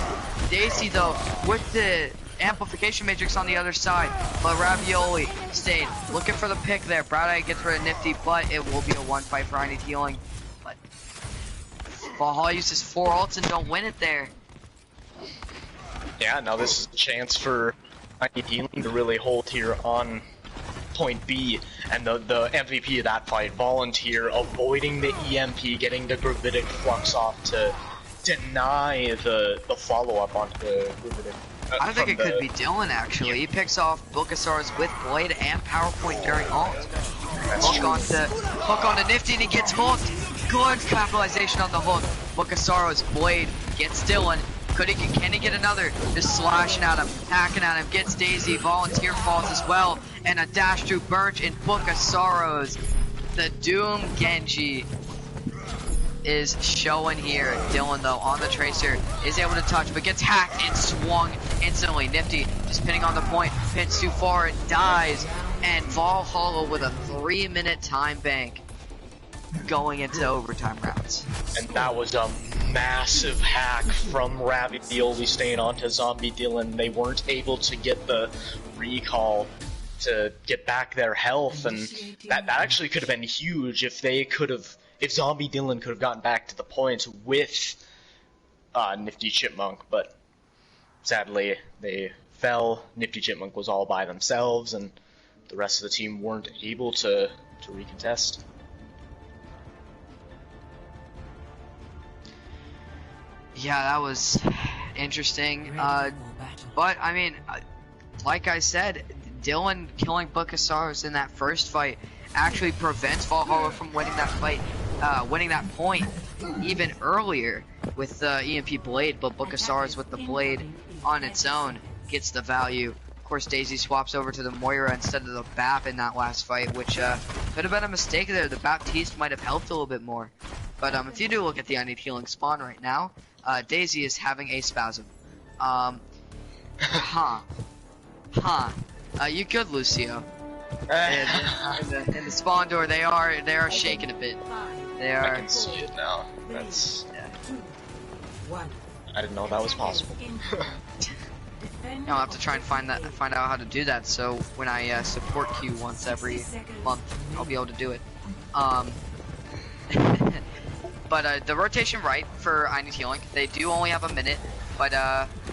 Daisy though with the amplification matrix on the other side, but Ravioli stayed looking for the pick there. Browdad gets rid of Nifty, but it will be a one fight for I Need Healing. But Valhalla uses 4 ults and don't win it there. Yeah, now this is a chance for I Need Healing to really hold here on point B, and the MVP of that fight, Volunteer, avoiding the EMP, getting the Gravitic Flux off to deny the follow-up onto the Gravitic. I think it could be Dylan, actually. He picks off Bulkasaurus with Blade and PowerPoint during ult. Hook onto Nifty, and he gets hooked. Good capitalization on the hook. Bulkasaurus, Blade, gets Dylan. Can he get another? Just slashing at him, hacking at him, gets Daisy. Volunteer falls as well. And a dash through Birch and Bulkasaurus. The Doom Genji is showing here. Dylan, though, on the Tracer, is able to touch, but gets hacked and swung instantly. Nifty just pinning on the point, pins too far and dies. And Valhalla with a 3-minute time bank going into overtime rounds. And that was a massive hack from Ravioli staying onto Zombie Dylan. They weren't able to get the recall to get back their health, and that actually could have been huge if Zombie Dylan could have gotten back to the points with Nifty Chipmunk, but sadly they fell. Nifty Chipmunk was all by themselves, and the rest of the team weren't able to recontest. Yeah, that was interesting. But I mean, like I said, Dylan killing Bulkasaurus in that first fight actually prevents Valhalla from winning that fight, winning that point even earlier with the EMP Blade. But Bulkasaurus with the Blade on its own gets the value. Of course, Daisy swaps over to the Moira instead of the BAP in that last fight, which could have been a mistake there. The Baptiste might have helped a little bit more. But if you do look at the I Need Healing spawn right now, Daisy is having a spasm. You good, Lucio? In the spawn door, they are shaking a bit. They are. I can see it now. That's. I didn't know that was possible. I'll have to try and find out how to do that. So when I support queue once every month, I'll be able to do it. But the rotation right for I Need Healing, they do only have a minute, but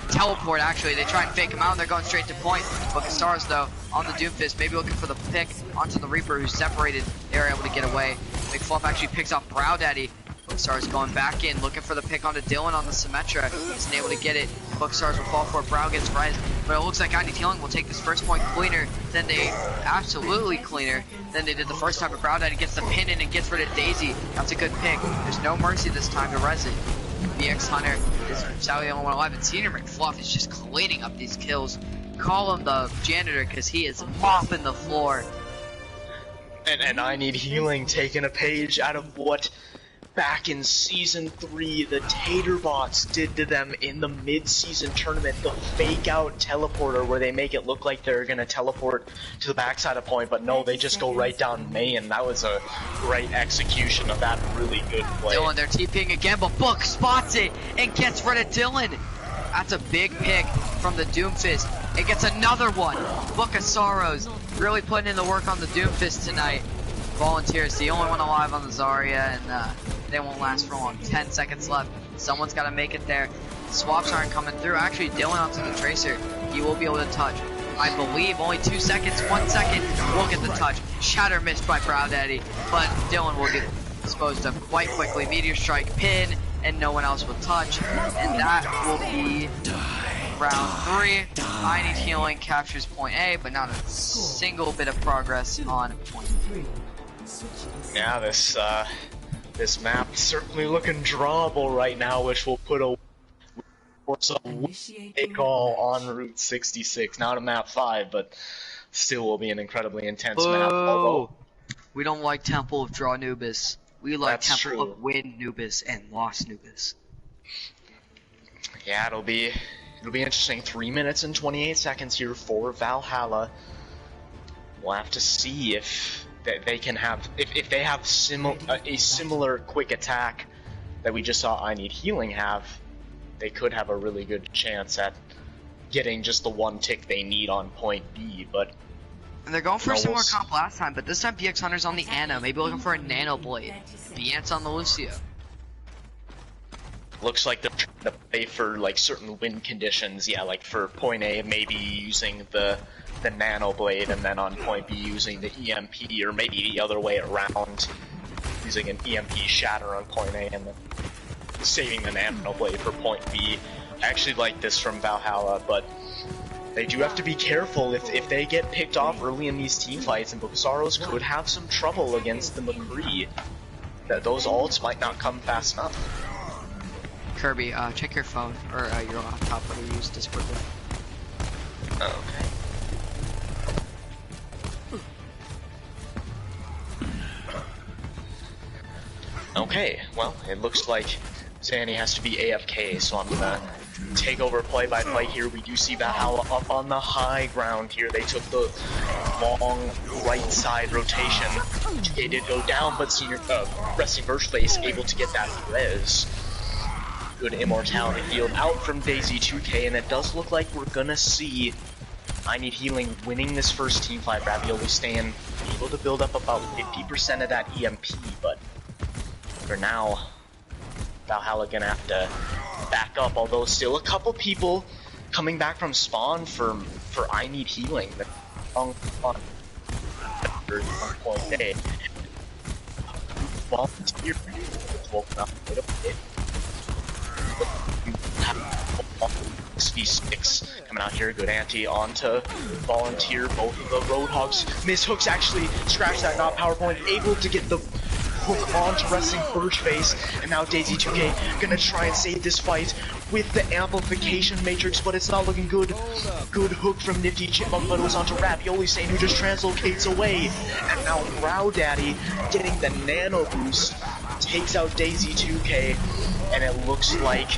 teleport actually, they try and fake him out and they're going straight to point. But the Stars though, on the Doomfist, maybe looking for the pick onto the Reaper who's separated, they're able to get away. Big Fluff actually picks off Brow Daddy. Bookstars going back in, looking for the pick onto Dylan on the Symmetra. Isn't able to get it. Bookstars will fall for it. Brow gets res, but it looks like I Need Healing will take this first point cleaner than they absolutely cleaner than they did the first time. But Brow Daddy gets the pin in and gets rid of Daisy. That's a good pick. There's no mercy this time to res it. BX Hunter is sadly the only one alive, and Senior McFluff is just cleaning up these kills. Call him the janitor because he is mopping the floor. And I Need Healing taking a page out of what back in Season 3 the Taterbots did to them in the mid-season tournament, the fake-out teleporter where they make it look like they're gonna teleport to the backside of point, but no, they just go right down main. That was a great execution of that really good play. Dylan, they're TPing again, but Book spots it and gets rid of Dylan. That's a big pick from the Doomfist. It gets another one. Book of Sorrows really putting in the work on the Doomfist tonight. Volunteers, the only one alive on the Zarya, and they won't last for long. 10 seconds left. Someone's got to make it there. Swaps aren't coming through. Actually, Dylan onto the Tracer. He will be able to touch. I believe only 2 seconds, 1 second. We'll get the touch. Shatter missed by Brow Daddy, but Dylan will get disposed of quite quickly. Meteor Strike, pin, and no one else will touch. And that will be round 3. I Need Healing captures point A, but not a single bit of progress on point B. Yeah, this map certainly looking drawable right now, which will put a call on Route 66. Not a map 5, but still will be an incredibly intense map. Although, we don't like Temple of Draw Nubis. We like That's Temple true. of Win Nubis and Lost Nubis. yeah, it'll be interesting. 3 minutes and 28 seconds here for Valhalla. We'll have to see if they can have if they have a similar quick attack that we just saw I Need Healing have. They could have a really good chance at getting just the one tick they need on point B, but And they're going for a No, similar we'll comp last time, but this time BX Hunter's on the Ana, maybe looking for a Nano Blade. Bant's on the Lucio. looks like they're trying to play for like certain win conditions. Yeah, like for point A, maybe using the the Nano Blade, and then on point B using the EMP, or maybe the other way around, using an EMP Shatter on point A and then saving the Nano Blade for point B. I actually like this from Valhalla, but they do have to be careful if they get picked off early in these team fights, and Bokusaros could have some trouble against the McCree. That those ults might not come fast enough. Kirby, check your phone, or your laptop, or you use Discord with. Okay. Okay, well, it looks like Zanny has to be AFK, so I'm gonna take over play-by-play here. We do see Valhalla up on the high ground here. They took the long right side rotation. They did go down, but Senior Resting Birchface able to get that res. Good immortality field out from Daisy 2K, and it does look like we're gonna see I Need Healing winning this first team fight. Ravioli staying able to build up about 50% of that EMP, but for now, Valhalla gonna have to back up, although still a couple people coming back from spawn for I Need Healing. The on point A. Volunteer woken up a little bit. SV6 coming out here, good anti onto Volunteer, both of the Roadhogs. Miss Hooks actually scratched that, not PowerPoint, able to get the hook onto Resting Birchface, and now Daisy 2K gonna try and save this fight with the amplification matrix, but it's not looking good. Good hook from Nifty Chipmunk, but it was onto Ravioli Sane, who just translocates away. And now Growdaddy getting the nano boost takes out Daisy 2K, and it looks like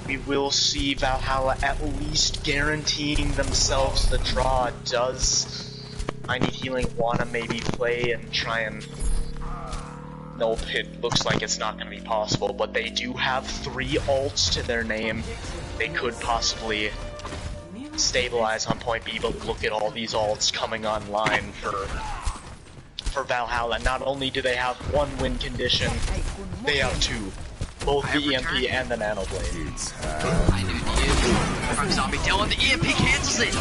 we will see Valhalla at least guaranteeing themselves the draw. Does I Need Healing wanna maybe play and try and... Nope, it looks like it's not going to be possible, but they do have 3 ults to their name. They could possibly stabilize on point B, but look at all these ults coming online for Valhalla. Not only do they have 1 win condition, they have 2. Both the EMP and the Nano Blade. I knew you. From Zombie Dylan, the EMP cancels it.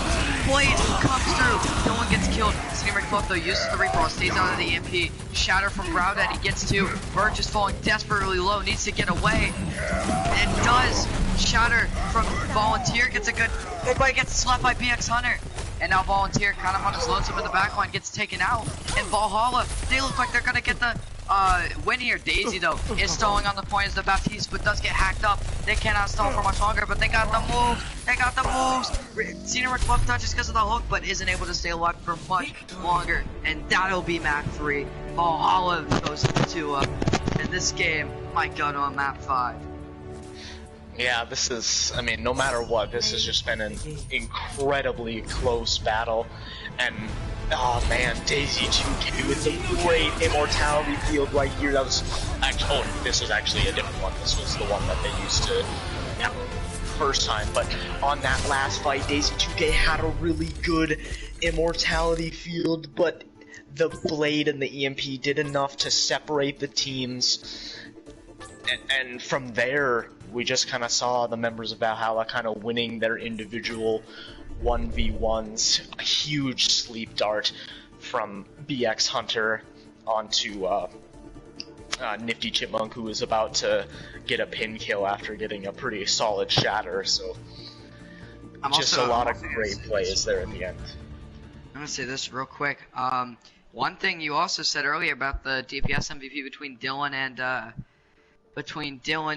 Blade comes through. No one gets killed. Senior McCluff though uses the Reaper, stays out of the EMP. Shatter from Growdaddy gets 2. Birch is falling desperately low, needs to get away. It does. Shatter from Volunteer gets a good. Everybody gets slapped by BX Hunter. And now Volunteer kind of on his lonesome in the backline gets taken out. And Valhalla, they look like they're gonna get the win here. Daisy though is stalling on the point as the Baptiste, but does get hacked up. They cannot stall for much longer, but they got the moves. They got the moves. Senior McCluff touches because of the hook, but isn't able to stay alive for much longer. And that'll be map 3. Valhalla goes to and this game might go to a map 5. Yeah, this is, I mean, no matter what, this has just been an incredibly close battle. And, oh man, Daisy 2K with a great immortality field right here. That was actually, oh, this was actually a different one. This was the one that they used to have first time. But on that last fight, Daisy 2K had a really good immortality field, but the Blade and the EMP did enough to separate the teams. And from there, we just kind of saw the members of Valhalla kind of winning their individual 1v1s. A huge sleep dart from BX Hunter onto Nifty Chipmunk, who was about to get a pin kill after getting a pretty solid shatter. So just a lot of great plays there at the end. I'm gonna say this real quick. One thing you also said earlier about the DPS MVP between Dylan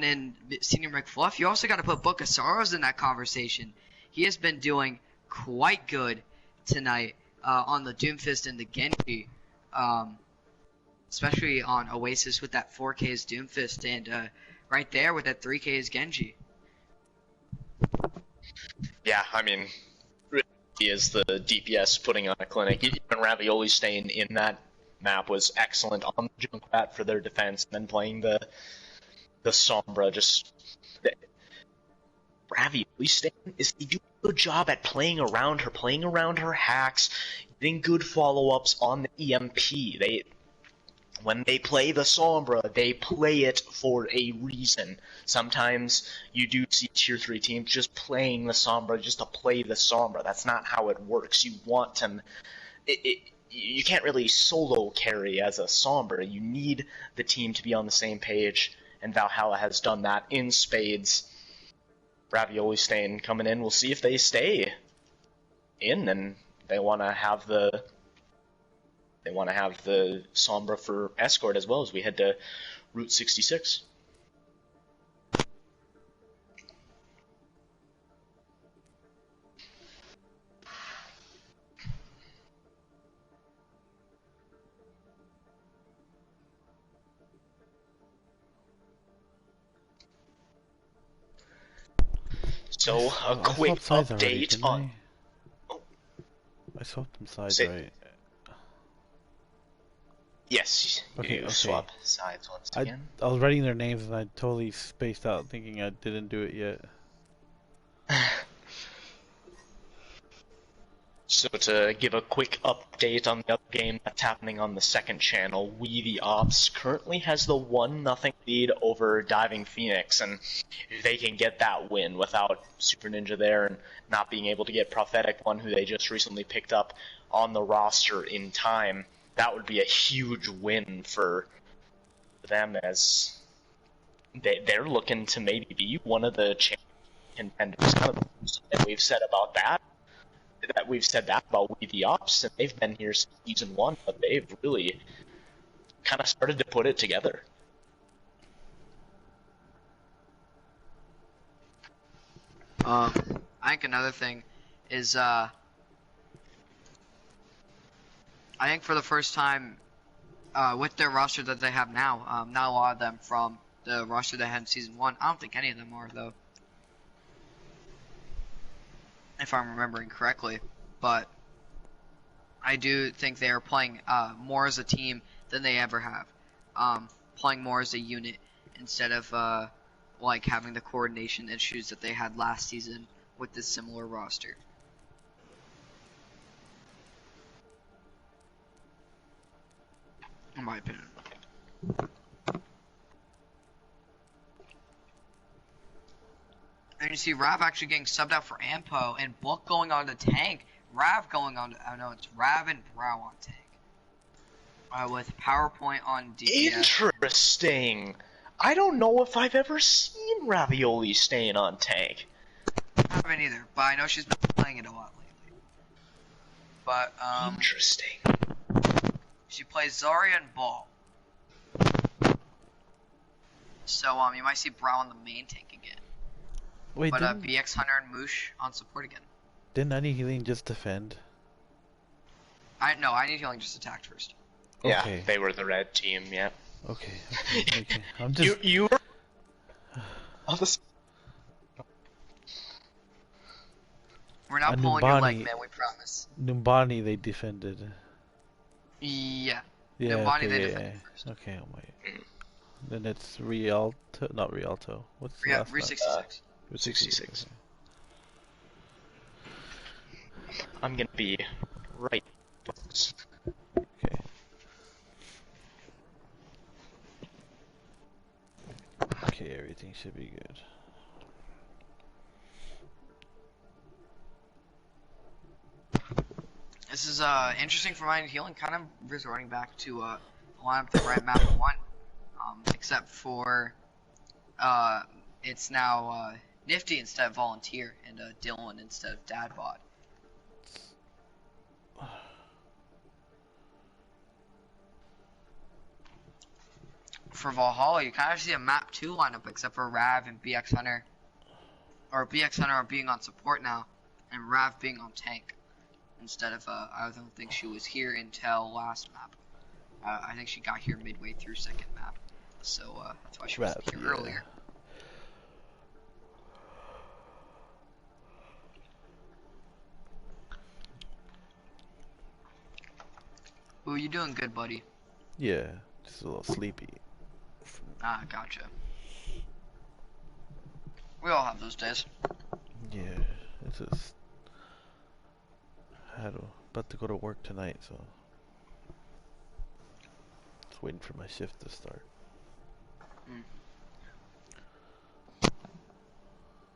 and Senior McFluff, you also got to put Book of Sorrows in that conversation. He has been doing quite good tonight on the Doomfist and the Genji, especially on Oasis with that 4K's Doomfist, and right there with that 3K's Genji. Yeah, I mean, really is the DPS putting on a clinic. Even Ravioli staying in that map was excellent on the Junkrat for their defense, and then playing the Sombra. Just Ravioli staying is they do a good job at playing around her hacks, getting good follow-ups on the EMP. when they play the Sombra, they play it for a reason. Sometimes you do see tier 3 teams just playing the Sombra just to play the Sombra. That's not how it works. You want to... you can't really solo carry as a Sombra. You need the team to be on the same page, and Valhalla has done that in spades. Ravioli Stain coming in. We'll see if they stay in, and they want to have the Sombra for escort as well as we head to Route 66. So a quick update on. I swapped them sides, right? Yes, okay, you swap sides once again. I was writing their names and I totally spaced out thinking I didn't do it yet. So to give a quick update on the other game that's happening on the second channel, We the Ops currently has the 1-0 lead over Diving Phoenix, and if they can get that win without Super Ninja there and not being able to get Prophetic One, who they just recently picked up on the roster in time, that would be a huge win for them, as they're looking to maybe be one of the contenders. Kind of that we've said about that. We've said that about We the Ops, and they've been here since season 1, but they've really kind of started to put it together. I think another thing is, I think for the first time, with their roster that they have now, not a lot of them from the roster they had in season 1. I don't think any of them are, though, if I'm remembering correctly. But I do think they are playing more as a team than they ever have. Playing more as a unit instead of like having the coordination issues that they had last season with this similar roster. In my opinion. And you see Rav actually getting subbed out for Ampo, and Book going on to tank. Rav going on to, oh no, it's Rav and Brow on tank. With PowerPoint on DPS. Interesting. I don't know if I've ever seen Ravioli Stain on tank. I haven't either, but I know she's been playing it a lot lately. But, interesting. She plays Zarya and Ball. So, you might see Brow on the main tank again. Wait, but, BX Hunter and Moosh on support again. Didn't I Need Healing just defend? No, I Need Healing just attacked first. Yeah, okay. They were the red team, yeah. Okay. I'm just... You were... We're not pulling your leg, man, we promise. Numbani, they defended. Yeah. Yeah, Numbani, okay, they defended first. Okay, oh my... Then it's Rialto, not Rialto. What's the last 66. 66. I'm gonna be right. Okay. Okay, everything should be good. This is interesting for Mind Healing, kind of resorting back to lineup the right map 1, except for it's now Nifty instead of Volunteer and Dylan instead of Dadbot. For Valhalla, you kind of see a map 2 lineup except for Rav and BX Hunter, or BX Hunter being on support now, and Rav being on tank. Instead of, I don't think she was here until last map. I think she got here midway through second map. So, that's why she wasn't here earlier. Ooh, you doing good, buddy? Yeah, just a little sleepy. Ah, gotcha. We all have those days. Yeah, it's just... about to go to work tonight, so... Just waiting for my shift to start.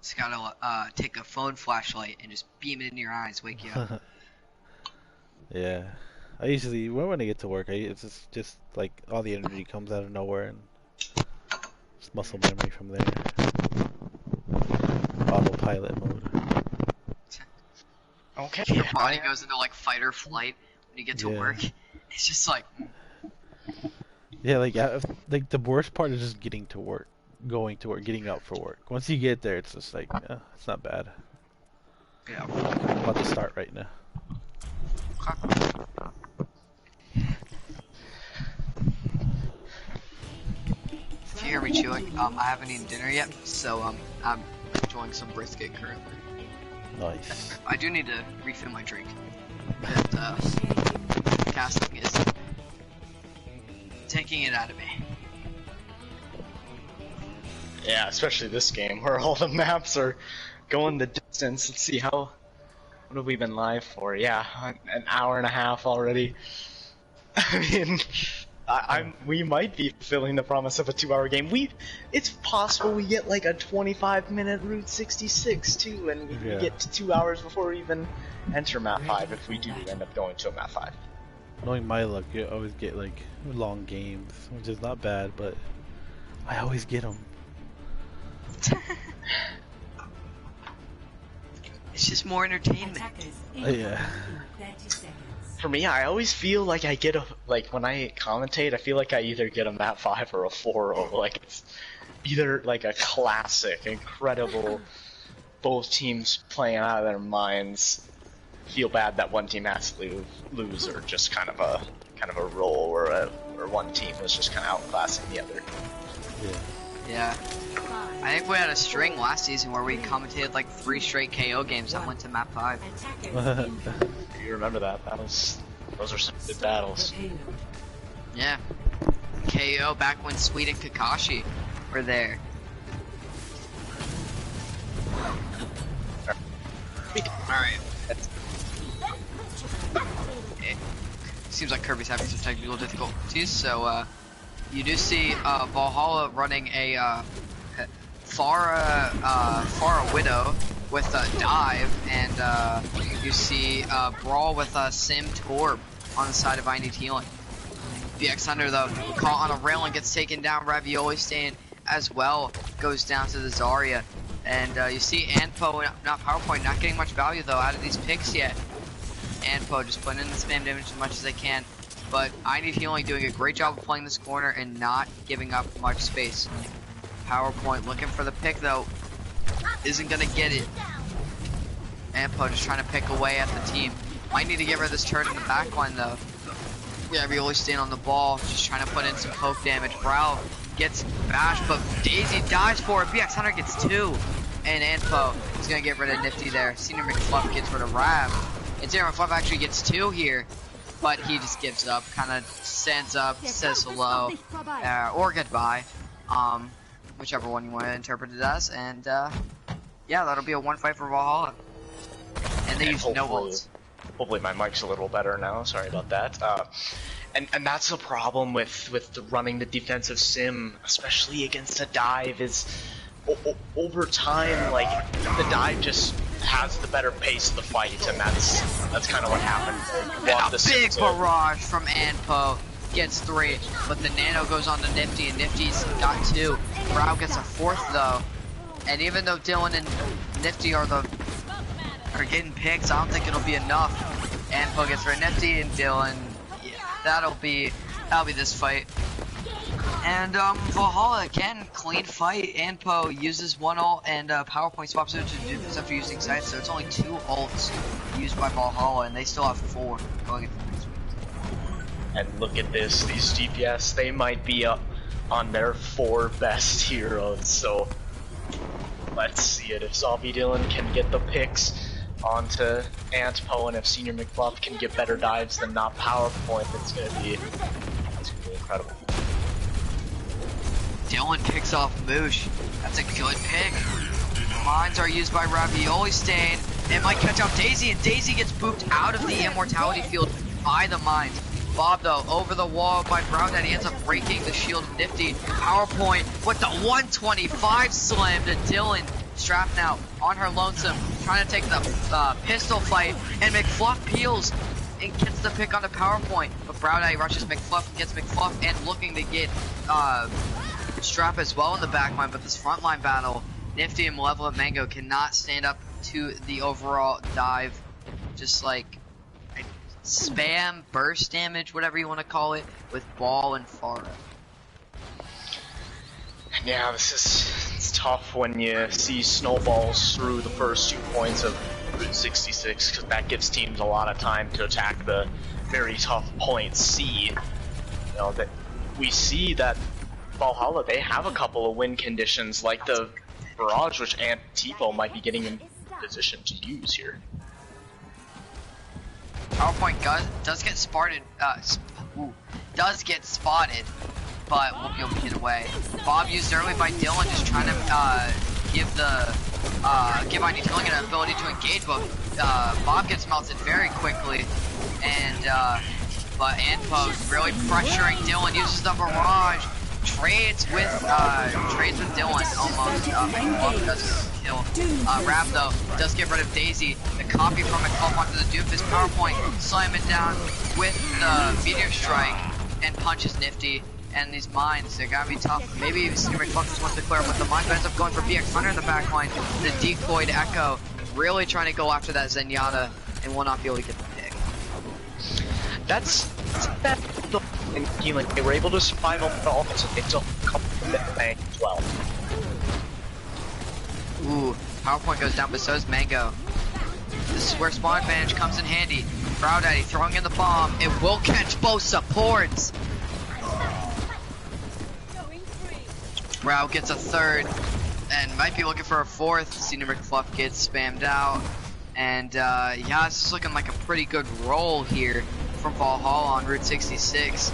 Just gotta take a phone flashlight and just beam it in your eyes, wake you up. Yeah. I usually, when I get to work, it's just like all the energy comes out of nowhere and it's muscle memory from there. Autopilot mode. Okay. Your body goes into like fight or flight when you get to Yeah. work. It's just like, Yeah, like the worst part is just getting to work, going to work, getting up for work. Once you get there, it's just like, it's not bad. yeah. I'm about to start right now. If you hear me chewing, I haven't eaten dinner yet, so I'm enjoying some brisket currently. Nice. I do need to refill my drink. But, casting is taking it out of me. Yeah, especially this game where all the maps are going the distance. Let's see what have we been live for? Yeah, an hour and a half already. I mean, we might be fulfilling the promise of a 2-hour game. It's possible we get like a 25-minute Route 66 too, and we get to 2 hours before we even enter map 5 if we do end up going to a map 5. Knowing my luck, you always get like long games, which is not bad, but I always get them. It's just more entertainment. Yeah. For me, I always feel like I get when I commentate, I feel like I either get a map 5 or a 4-0. Like it's either like a classic, incredible, both teams playing out of their minds, feel bad that one team has to lose, or just kind of a roll where one team was just kind of outclassing the other. Yeah. I think we had a string last season where we commentated like 3 straight KO games that went to map 5. You remember that? Those are some good battles. Yeah. KO back when Sweet and Kakashi were there. Alright. Seems like Kirby's having some technical difficulties, so you do see Valhalla running a Pharah Widow with a dive, and you see Brawl with a Sim Torb on the side of I Need Healing. BX Thunder though caught on a rail and gets taken down. Ravioli Stain as well goes down to the Zarya, and you see Anpo, not PowerPoint, not getting much value though out of these picks yet. Anpo just putting in the spam damage as much as they can, but I Need Healing doing a great job of playing this corner and not giving up much space. PowerPoint looking for the pick though, isn't gonna get it. Ampo just trying to pick away at the team. Might need to get rid of this turret in the backline though. Yeah, really staying on the ball, just trying to put in some poke damage. Brow gets bashed, but Daisy dives for it. BX Hunter gets 2, and Anpo is gonna get rid of Nifty there. Senior McFluff gets rid of Rav, and Senior McFluff actually gets 2 here, but he just gives up, kind of stands up, says hello, or goodbye. Whichever one you want to interpret it as, and yeah, that'll be a 1 fight for Valhalla. And they use no ones. Hopefully my mic's a little better now, sorry about that. And that's the problem with running the defensive sim, especially against a dive, is over time, like, the dive just has the better pace of the fight, and that's kind of what happened. And a big barrage from Anpo. Gets 3, but the nano goes on to Nifty, and Nifty's got 2. Brow gets a 4th though, and even though Dylan and Nifty are getting picks, I don't think it'll be enough. Anpo gets rid of Nifty, and Dylan, yeah, that'll be this fight. And Valhalla again, clean fight. Anpo uses 1 ult, and PowerPoint swaps it to do this after using sight, so it's only 2 ults used by Valhalla, and they still have 4 going into the next week. And look at this, these DPS, they might be up on their 4 best heroes, so let's see it. If Zombie Dylan can get the picks onto Antpo, and if Senior McFluff can get better dives than not PowerPoint, it's gonna be incredible. Dylan picks off Moosh. That's a good pick. Mines are used by Ravioli Stain. It might catch out Daisy, and Daisy gets booped out of the immortality field by the mines. Bob though, over the wall by Brown, and he ends up breaking the shield of Nifty. PowerPoint with the 125 slam to Dylan. Strapped now on her lonesome, trying to take the pistol fight, and McFluff peels and gets the pick on the PowerPoint. But Brown Eye rushes McFluff and gets McFluff, and looking to get Strap as well in the back line. But this frontline battle, Nifty and Malevolent Mango cannot stand up to the overall dive. Just like spam burst damage, whatever you want to call it, with Ball and Farah. Yeah, it's tough when you see snowballs through the first 2 points of Route 66, because that gives teams a lot of time to attack the very tough point C. You know, that we see that Valhalla, they have a couple of win conditions like the barrage, which Antipo might be getting in position to use here. PowerPoint does get spotted, but won't be able to get away. Bob used early by Dylan, just trying to give ID Tilling an ability to engage, but Bob gets melted very quickly, and but Anpo really pressuring Dylan, uses the barrage, trades with Dylan almost. McFluff does kill. Rap though does get rid of Daisy. The copy from McFluff onto the Doofus. PowerPoint slamming down with the Meteor Strike and punches Nifty. And these mines, they're gonna be tough. Maybe McFluff just wants to clear up with the mine, but ends up going for BX Hunter in the back line. The decoyed Echo, really trying to go after that Zenyatta, and will not be able to get the pick. That's that in healing. They were able to survive on the offense. They still come from the bank as well. Ooh, PowerPoint goes down, but so is Mango. This is where spawn advantage comes in handy. Brow Daddy throwing in the bomb. It will catch both supports. Brow gets a third, and might be looking for a fourth. Senior McFluff gets spammed out, and yeah, this is looking like a pretty good roll here from Valhalla on Route 66.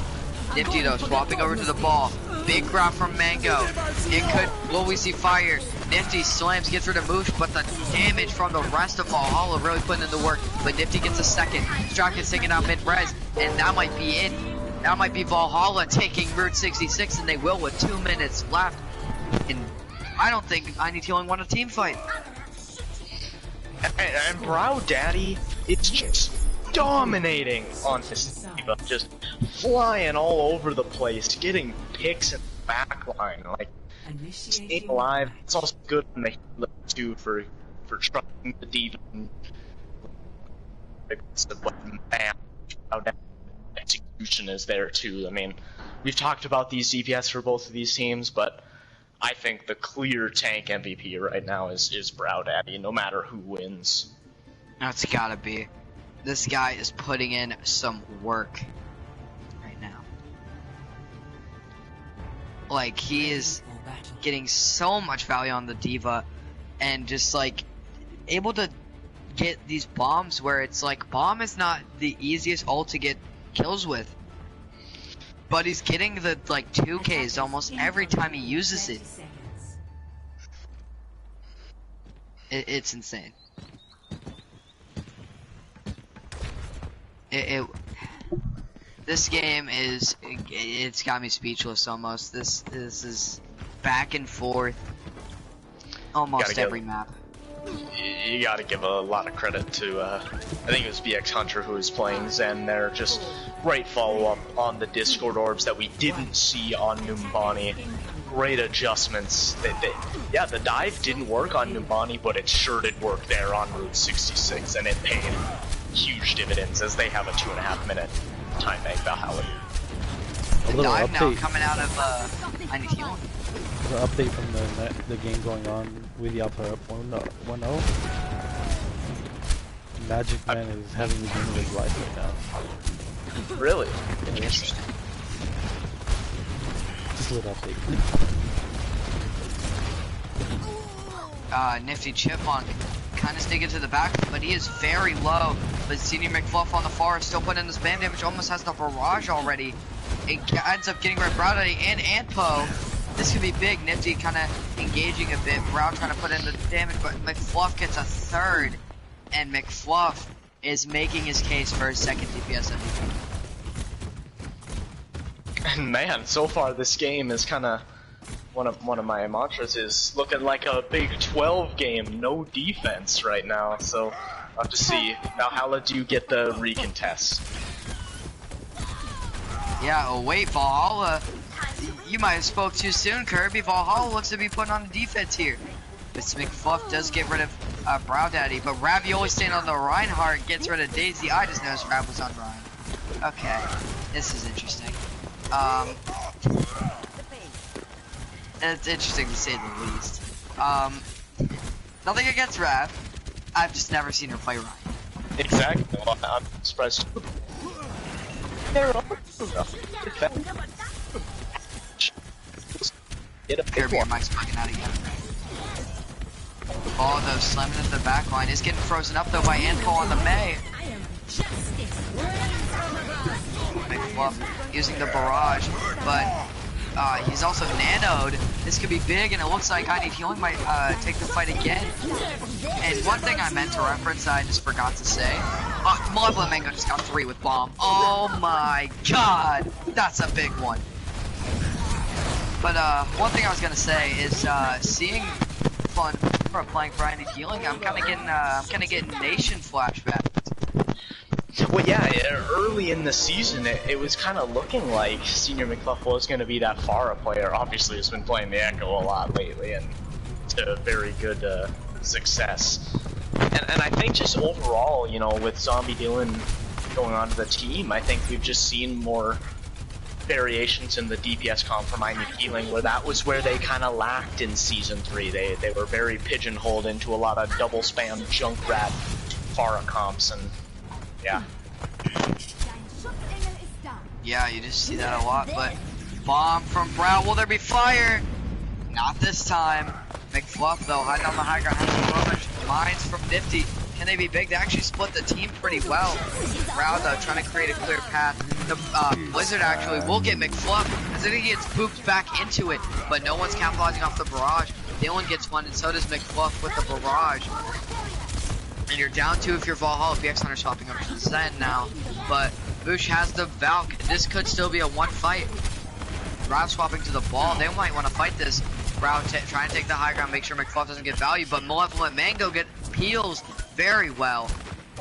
Nifty though, swapping over to the ball. Big grab from Mango. It could, will we see fire? Nifty slams, gets rid of Moosh, but the damage from the rest of Valhalla really putting in the work. But Nifty gets a second. Strike is taking out mid-res, and that might be it. That might be Valhalla taking Route 66, and they will with 2 minutes left. And I don't think I Need Healing won a team fight. And Brow Daddy, it's just dominating on this diva, just flying all over the place, getting picks in the back line, like staying alive. It's also good when they look too for trusting the diva and execution is there too. I mean, we've talked about these DPS for both of these teams, but I think the clear tank MVP right now is Brow Daddy, no matter who wins. That's gotta be. This guy is putting in some work right now. Like, he is getting so much value on the diva, and just like able to get these bombs where it's like, bomb is not the easiest ult to get kills with, but he's getting the like 2Ks almost every time he uses it. It's insane. This game is, it's got me speechless almost. This is back and forth almost every map. You gotta give a lot of credit to, I think it was BX Hunter who was playing Zen there. Just great follow-up on the Discord orbs that we didn't see on Numbani. Great adjustments. Yeah, the dive didn't work on Numbani, but it sure did work there on Route 66, and it paid huge dividends as they have a 2.5 minute time bank Valhalla. The dive now coming out of I Need Healing. The update from the game going on with the Alpha up 1-0. Magic Man is having the game of his life right now. Really? Interesting. Just a little update. Nifty Chipmunk kind of sneaking to the back, but he is very low. But Senior McFluff on the far is still putting in the spam damage, almost has the barrage already. It ends up getting rid of Brow Daddy and Antpo. This could be big. Nifty kind of engaging a bit. Brow trying to put in the damage, but McFluff gets a third. And McFluff is making his case for his second DPS MVP. And man, so far this game is kind of one of my mantras is looking like a Big 12 game, no defense right now. So I'll have to see. Valhalla, do you get the recontest? Yeah, oh wait, Valhalla. You might have spoke too soon, Kirby. Valhalla looks to be putting on the defense here. But McFluff does get rid of Brow Daddy, but Ravioli staying on the Reinhardt gets rid of Daisy. I just noticed Rav was on Ryan. Okay, this is interesting. It's interesting to say the least. Nothing against Rav. I've just never seen her play Ryan. Exactly. Well, I'm surprised. Kirby, your mic's bugging out again. Ball though, slamming into the back line. Is getting frozen up though by Anko on the May. McFluff using the barrage, but he's also nanoed. This could be big, and it looks like I Need Healing might take the fight again. And one thing I meant to reference, I just forgot to say. Malevolent Mango just got 3 with Bomb. Oh my god, that's a big one. But one thing I was gonna say is seeing fun for playing for I Need Healing, I'm kind of getting Nation flashbacks. Well, yeah, early in the season, it was kind of looking like Senior McFluff was going to be that Pharah player. Obviously, has been playing the Echo a lot lately, and to very good success. And I think just overall, you know, with Zombie Dylan going onto the team, I think we've just seen more variations in the DPS comp from I Need Healing, where that was where they kind of lacked in Season 3. They were very pigeonholed into a lot of double spam Junkrat Pharah comps, and yeah. Yeah, you just see that a lot, but Bomb from Brow, will there be fire? Not this time. McFluff though, hiding on the high ground, has some rubbish. Mines from Nifty. Can they be big? They actually split the team pretty well. Brow though, trying to create a clear path. The Blizzard actually will get McFluff, as I think he gets booped back into it, but no one's capitalizing off the barrage. Dylan gets one, and so does McFluff with the barrage. And you're down 2 if you're Valhalla. BX Hunter swapping up to the Zen now. But Bush has the Valk. This could still be a 1 fight. Rav swapping to the ball. They might want to fight this. Rav trying to take the high ground, make sure McFluff doesn't get value. But Malevolent Mango peels very well.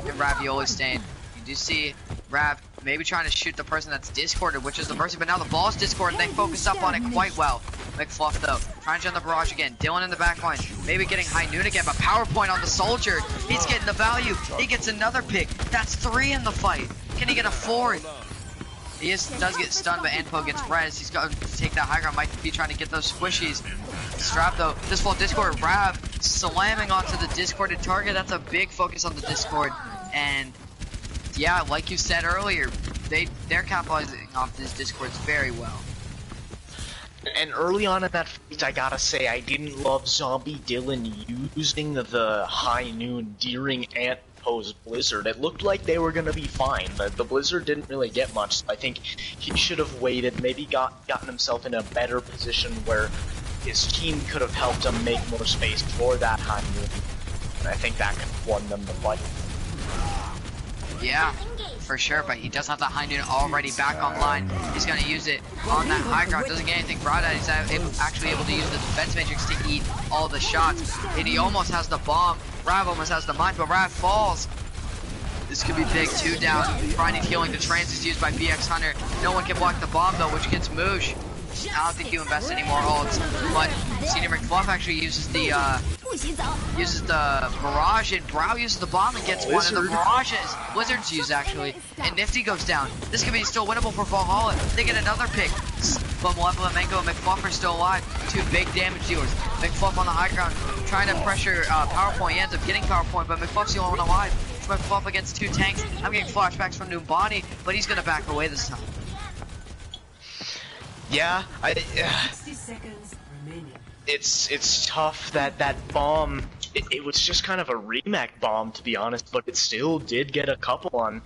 And Ravioli staying. You do see Rav maybe trying to shoot the person that's discorded, which is the Mercy. But now the ball's discorded, and they focus up on it quite well. McFluff though, trying to jump the barrage again. Dylan in the back line, maybe getting high noon again, but power point on the soldier. He's getting the value. He gets another pick. That's 3 in the fight. Can he get a 4th? He does get stunned, but Anpo gets res. He's got to take that high ground. Might be trying to get those squishies. Strap though, this full Discord. Rav slamming onto the discorded target. That's a big focus on the Discord. And yeah, like you said earlier, they're capitalizing off these Discords very well. And early on in that fight, I gotta say, I didn't love Zombie Dylan using the high noon during Antpo's Blizzard. It looked like they were gonna be fine, but the Blizzard didn't really get much. So I think he should have waited, maybe gotten himself in a better position where his team could have helped him make more space for that high noon. And I think that could have won them the fight. Yeah, for sure, but he does have the high noon already back online. He's going to use it on that high ground. Doesn't get anything. Broadhead is actually able to use the defense matrix to eat all the shots. And he almost has the bomb. Rav almost has the mine, but Rav falls. This could be big. 2 down. I Need Healing. The trans is used by BX Hunter. No one can block the bomb though, which gets Moosh. I don't think you invest any more ults, but Senior McFluff actually uses the barrage, and Brow uses the bomb and gets one of the barrages. Blizzard's used actually, and Nifty goes down. This could be still winnable for Valhalla. They get another pick, but Malevolent Mango and McFluff are still alive. 2 big damage dealers. McFluff on the high ground, trying to pressure PowerPoint. He ends up getting PowerPoint, but McFluff's the only one alive. McFluff against 2 tanks. I'm getting flashbacks from Numbani, but he's gonna back away this time. Yeah, 60 seconds remaining. it's tough that bomb. It was just kind of a remake bomb, to be honest, but it still did get a couple on.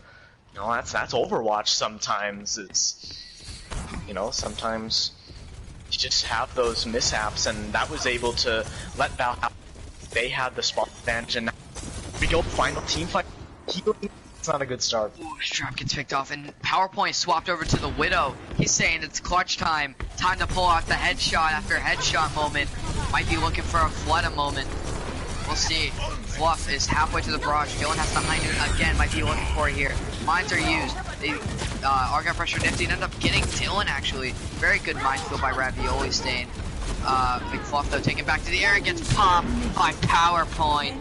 You know, that's Overwatch. Sometimes sometimes you just have those mishaps, and that was able to let Valhalla. They had the spot advantage, and now we go final team fight. It's not a good start. Ooh, Strap gets picked off, and PowerPoint swapped over to the Widow. He's saying it's clutch time. Time to pull out the headshot after headshot moment. Might be looking for a Fleta moment. We'll see. Fluff is halfway to the barrage. Dylan has to hind it again. Might be looking for it here. Mines are used. They Argon pressure Nifty and end up getting Dylan actually. Very good minefield by Ravioli Stain. McFluff though taken back to the air and gets popped by PowerPoint.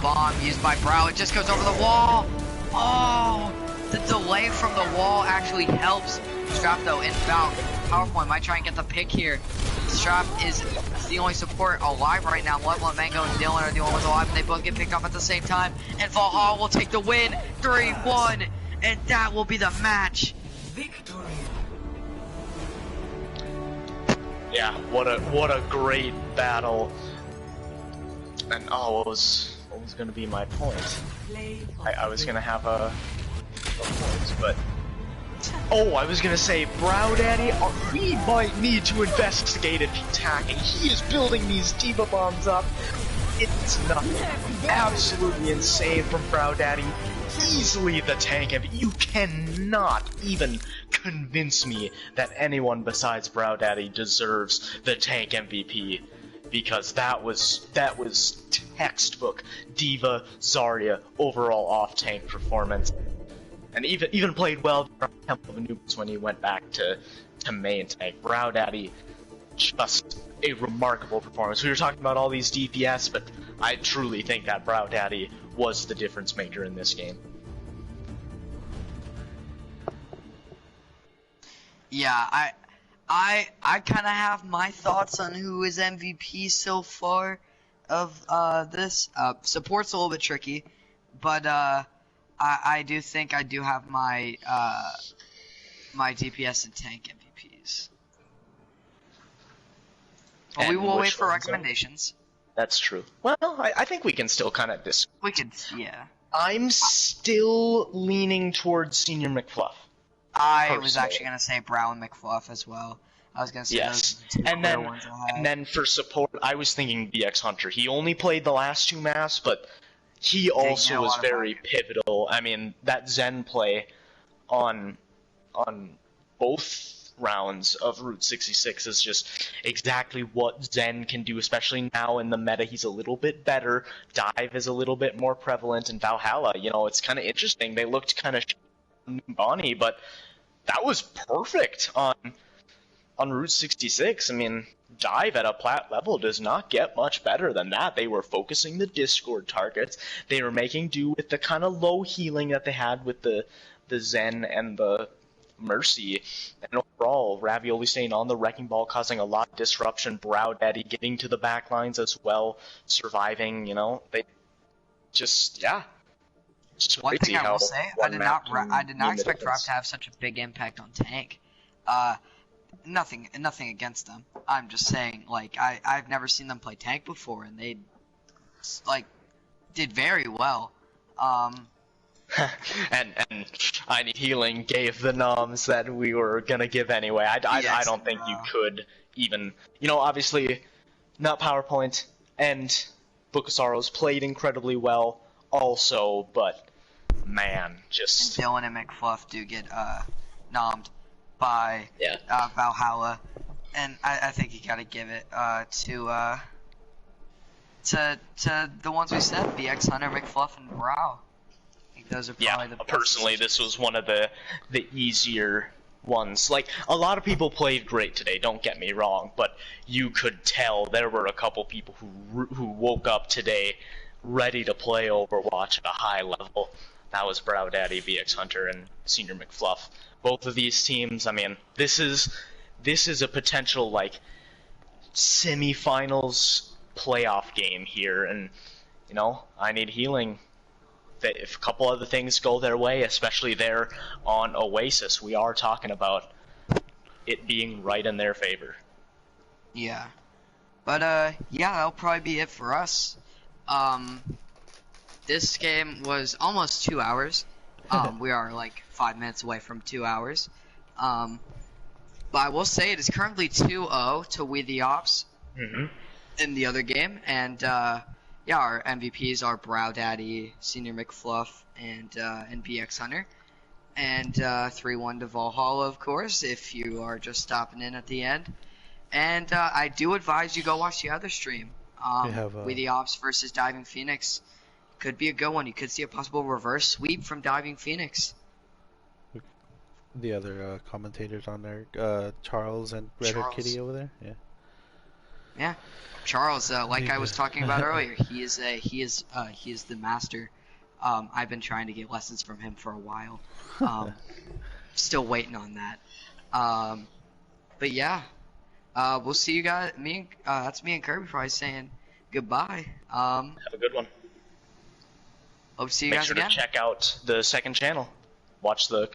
Bomb used by Brow. It just goes over the wall. Oh, the delay from the wall actually helps Strap though inbound. PowerPoint might try and get the pick here. Strap is the only support alive right now. Level Mango and Dylan are the only ones alive, and they both get picked off at the same time. And Valhalla will take the win, 3-1, and that will be the match. Victory. Yeah, what a great battle. And what was gonna be my point? I was gonna have a point, but I was gonna say, Brow Daddy, we might need to investigate if he's attacking. He is building these diva bombs up. It's nothing. Absolutely insane from Brow Daddy. Easily the tank MVP. You cannot even convince me that anyone besides Brow Daddy deserves the tank MVP. Because that was textbook Diva Zarya overall off-tank performance. And even played well Temple of Anubis when he went back to main tank. Brow Daddy, just a remarkable performance. We were talking about all these DPS, but I truly think that Brow Daddy was the difference maker in this game. Yeah, I kind of have my thoughts on who is MVP so far of this. Support's a little bit tricky, but I do think I do have my my DPS and tank MVPs. But we will wait for recommendations. That's true. Well, I think we can still kind of We could, yeah. I'm still leaning towards Senior McFluff. I was actually gonna say Brow and McFluff as well. I was gonna say yes, those two and ones then for support, I was thinking BX Hunter. He only played the last two maps, but he also was very pivotal. I mean, that Zen play on both rounds of Route 66 is just exactly what Zen can do, especially now in the meta. He's a little bit better. Dive is a little bit more prevalent, and Valhalla, you know, it's kind of interesting. They looked kind of Bonnie, but that was perfect on Route 66. I mean, Dive at a plat level does not get much better than that. They were focusing the Discord targets. They were making do with the kind of low healing that they had with the Zen and the Mercy. And overall, Ravioli staying on the Wrecking Ball, causing a lot of disruption. Brow Daddy getting to the back lines as well, surviving, you know. They just, yeah. One thing I will say, I did not expect Rob to have such a big impact on tank. Nothing against them. I'm just saying, like, I've never seen them play tank before, and they, like, did very well. and I Need Healing gave the noms that we were gonna give anyway. I don't think you could even, you know, obviously, not PowerPoint and Book of Sorrows played incredibly well also, but man, just... And Dylan and McFluff do get nommed by Valhalla, and I think you gotta give it to the ones we said, BX Hunter, McFluff, and Brow. I think those are probably the best personally, this was one of the easier ones. Like, a lot of people played great today, don't get me wrong, but you could tell there were a couple people who woke up today ready to play Overwatch at a high level. That was Brow Daddy, BX Hunter, and Senior McFluff. Both of these teams, I mean, this is a potential, like, semi-finals playoff game here, and, you know, I Need Healing. If a couple other things go their way, especially there on Oasis, we are talking about it being right in their favor. Yeah. But, yeah, that'll probably be it for us. This game was almost 2 hours. We are like 5 minutes away from 2 hours. But I will say it is currently 2-0 to We the Ops in the other game, and yeah, yeah, our MVPs are Brow Daddy, Senior McFluff, and BX Hunter. And 3-1 to Valhalla, of course, if you are just stopping in at the end. And I do advise you go watch the other stream. They have We the Ops versus Diving Phoenix. Could be a good one. You could see a possible reverse sweep from Diving Phoenix. the other commentators on there, Charles and Red Hood Charles. Kitty over there. Yeah. Yeah, Charles, like Pretty I was good. talking about earlier, he is the master. I've been trying to get lessons from him for a while. Still waiting on that. But yeah, we'll see you guys. That's me and Kirby probably saying goodbye. Have a good one. Hope to see you Make guys sure again. to check out the second channel. Watch the